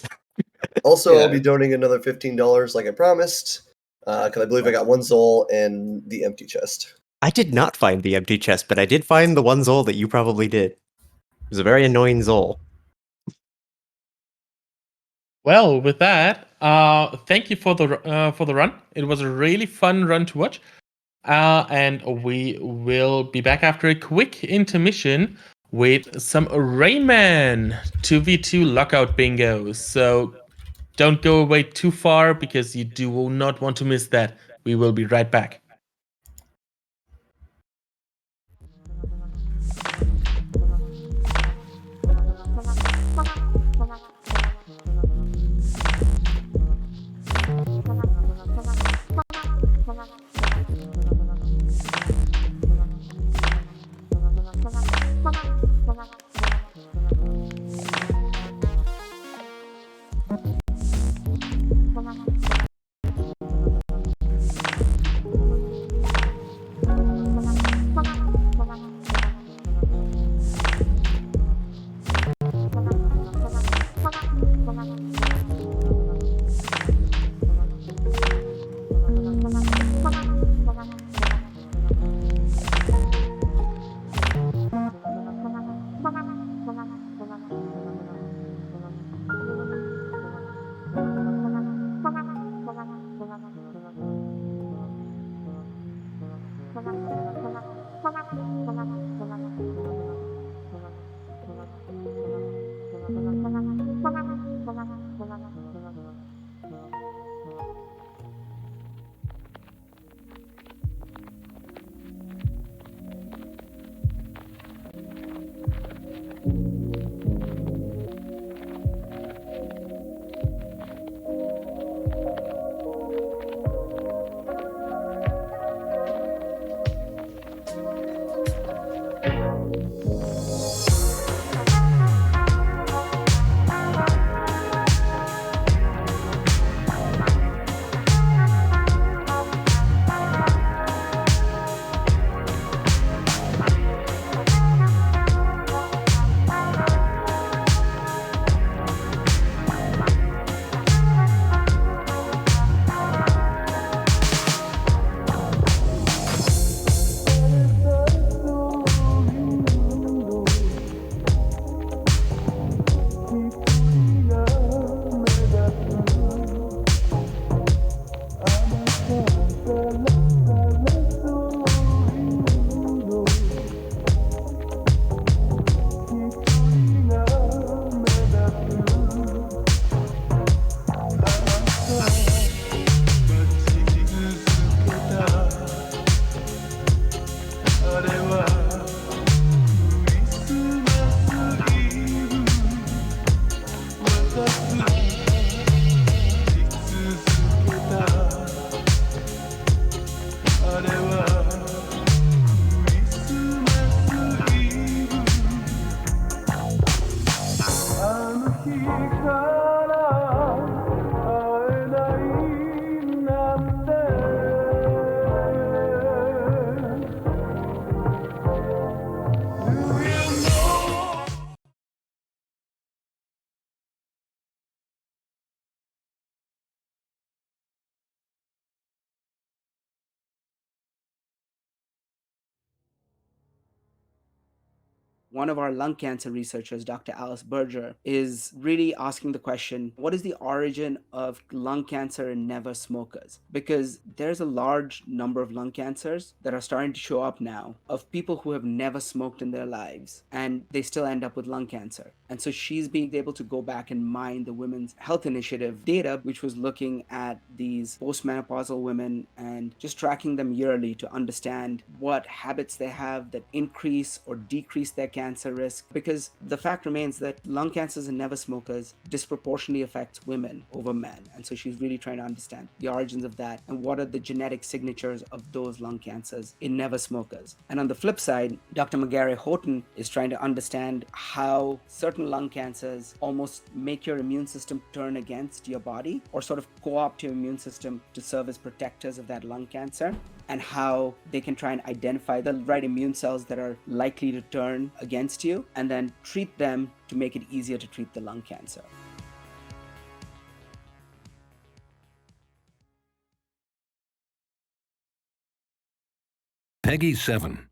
Also, Yeah. I'll be donating another $15 like I promised, because I believe I got 1 Zol and the empty chest. I did not find the empty chest, but I did find the 1 Zol that you probably did. It was a very annoying Zol. well, with that, thank you for the run. It was a really fun run to watch. And we will be back after a quick intermission with some Rayman 2v2 lockout bingo. So don't go away too far because you do not want to miss that. We will be right back. One of our lung cancer researchers, Dr. Alice Berger, is really asking the question, what is the origin of lung cancer in never smokers? Because there's a large number of lung cancers that are starting to show up now of people who have never smoked in their lives, and they still end up with lung cancer. And so she's being able to go back and mine the Women's Health Initiative data, which was looking at these postmenopausal women and just tracking them yearly to understand what habits they have that increase or decrease their cancer risk. Because the fact remains that lung cancers in never smokers disproportionately affects women over men. And so she's really trying to understand the origins of that and what are the genetic signatures of those lung cancers in never smokers. And on the flip side, Dr. McGarry Houghton is trying to understand how certain lung cancers almost make your immune system turn against your body, or sort of co-opt your immune system to serve as protectors of that lung cancer, and how they can try and identify the right immune cells that are likely to turn against you and then treat them to make it easier to treat the lung cancer. Peggy 7.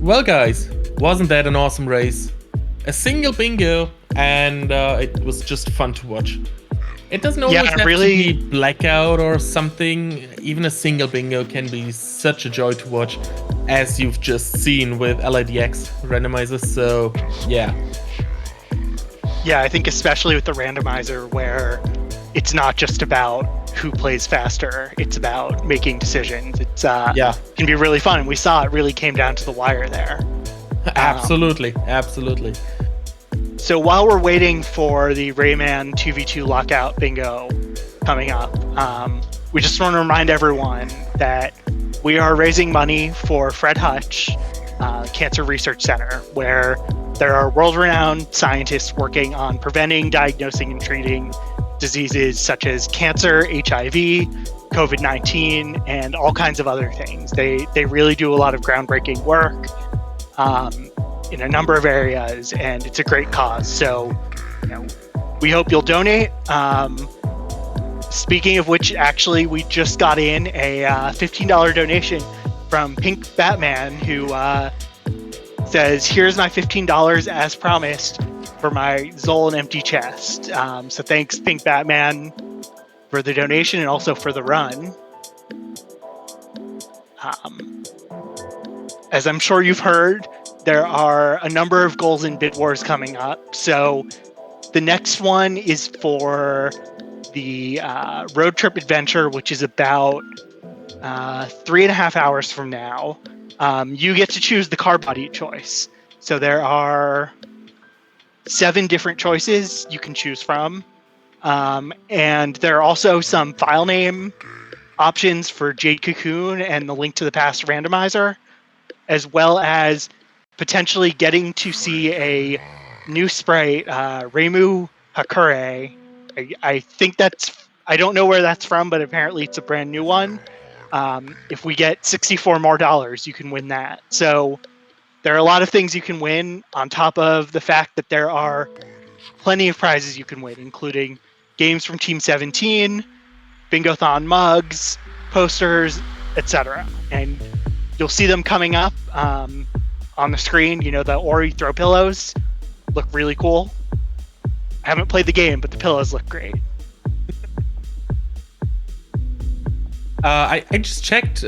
Well, guys, wasn't that an awesome race? A single bingo, and it was just fun to watch. It doesn't always have to be blackout or something. Even a single bingo can be such a joy to watch, as you've just seen with LIDX randomizers. So, yeah. Yeah, I think especially with the randomizer, where it's not just about who plays faster, it's about making decisions. It's can be really fun, and we saw it really came down to the wire there. Absolutely. So while we're waiting for the Rayman 2v2 lockout bingo coming up, we just want to remind everyone that we are raising money for Fred Hutch Cancer Research Center, where there are world-renowned scientists working on preventing, diagnosing, and treating diseases such as cancer, HIV, COVID-19, and all kinds of other things. They really do a lot of groundbreaking work in a number of areas, and it's a great cause. So, we hope you'll donate. Speaking of which, actually, we just got in a $15 donation from Pink Batman, who says, "Here's my $15 as promised for my Zol and Empty Chest." So thanks, Pink Batman, for the donation and also for the run. As I'm sure you've heard, there are a number of goals in Bid Wars coming up. So the next one is for the road trip adventure, which is about 3.5 hours from now. You get to choose the car body choice. So there are 7 different choices you can choose from. And there are also some file name options for Jade Cocoon and the Link to the Past randomizer, as well as potentially getting to see a new sprite, Reimu Hakure. I think I don't know where that's from, but apparently it's a brand new one. If we get $64 more, you can win that. So there are a lot of things you can win, on top of the fact that there are plenty of prizes you can win, including games from Team 17, Bingothon mugs, posters, etc. And you'll see them coming up on the screen. The Ori throw pillows look really cool. I haven't played the game, but the pillows look great. I just checked.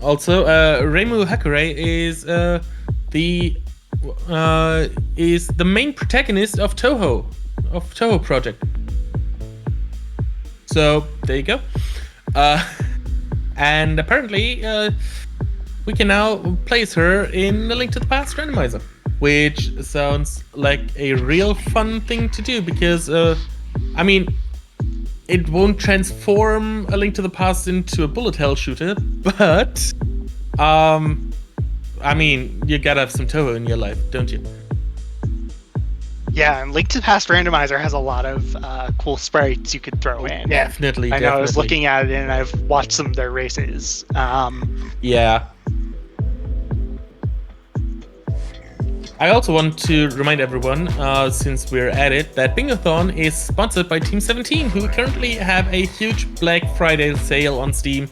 Also, Reimu Hakure is the main protagonist of Toho Project. So there you go. And apparently, we can now place her in the Link to the Past randomizer, which sounds like a real fun thing to do because, it won't transform A Link to the Past into a bullet hell shooter, but, you gotta have some Toho in your life, don't you? Yeah, and Link to the Past randomizer has a lot of cool sprites you could throw in. Definitely. I know, I was looking at it and I've watched some of their races. Yeah. I also want to remind everyone, since we're at it, that Bingothon is sponsored by Team 17, who currently have a huge Black Friday sale on Steam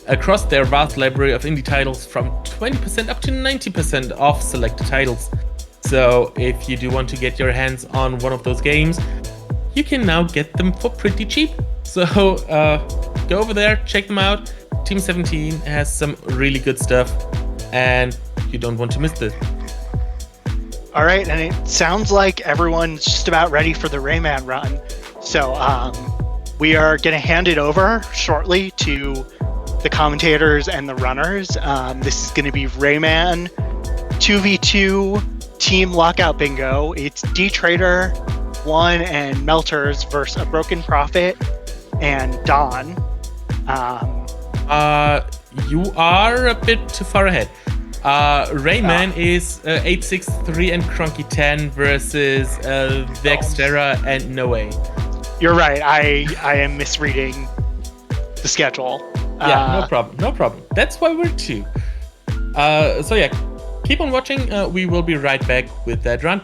across their vast library of indie titles, from 20% up to 90% off selected titles. So if you do want to get your hands on one of those games, you can now get them for pretty cheap. So go over there, check them out. Team 17 has some really good stuff, and you don't want to miss this. All right, and it sounds like everyone's just about ready for the Rayman run. So we are going to hand it over shortly to the commentators and the runners. This is going to be Rayman 2v2 Team Lockout Bingo. It's D-Trader 1 and Melters versus A Broken Prophet and Don. You are a bit too far ahead. Rayman is 863 and Cronky 10 versus Vextera and Noe. You're right. I am misreading the schedule. Yeah, no problem. That's why we're 2. So yeah, keep on watching. We will be right back with that run.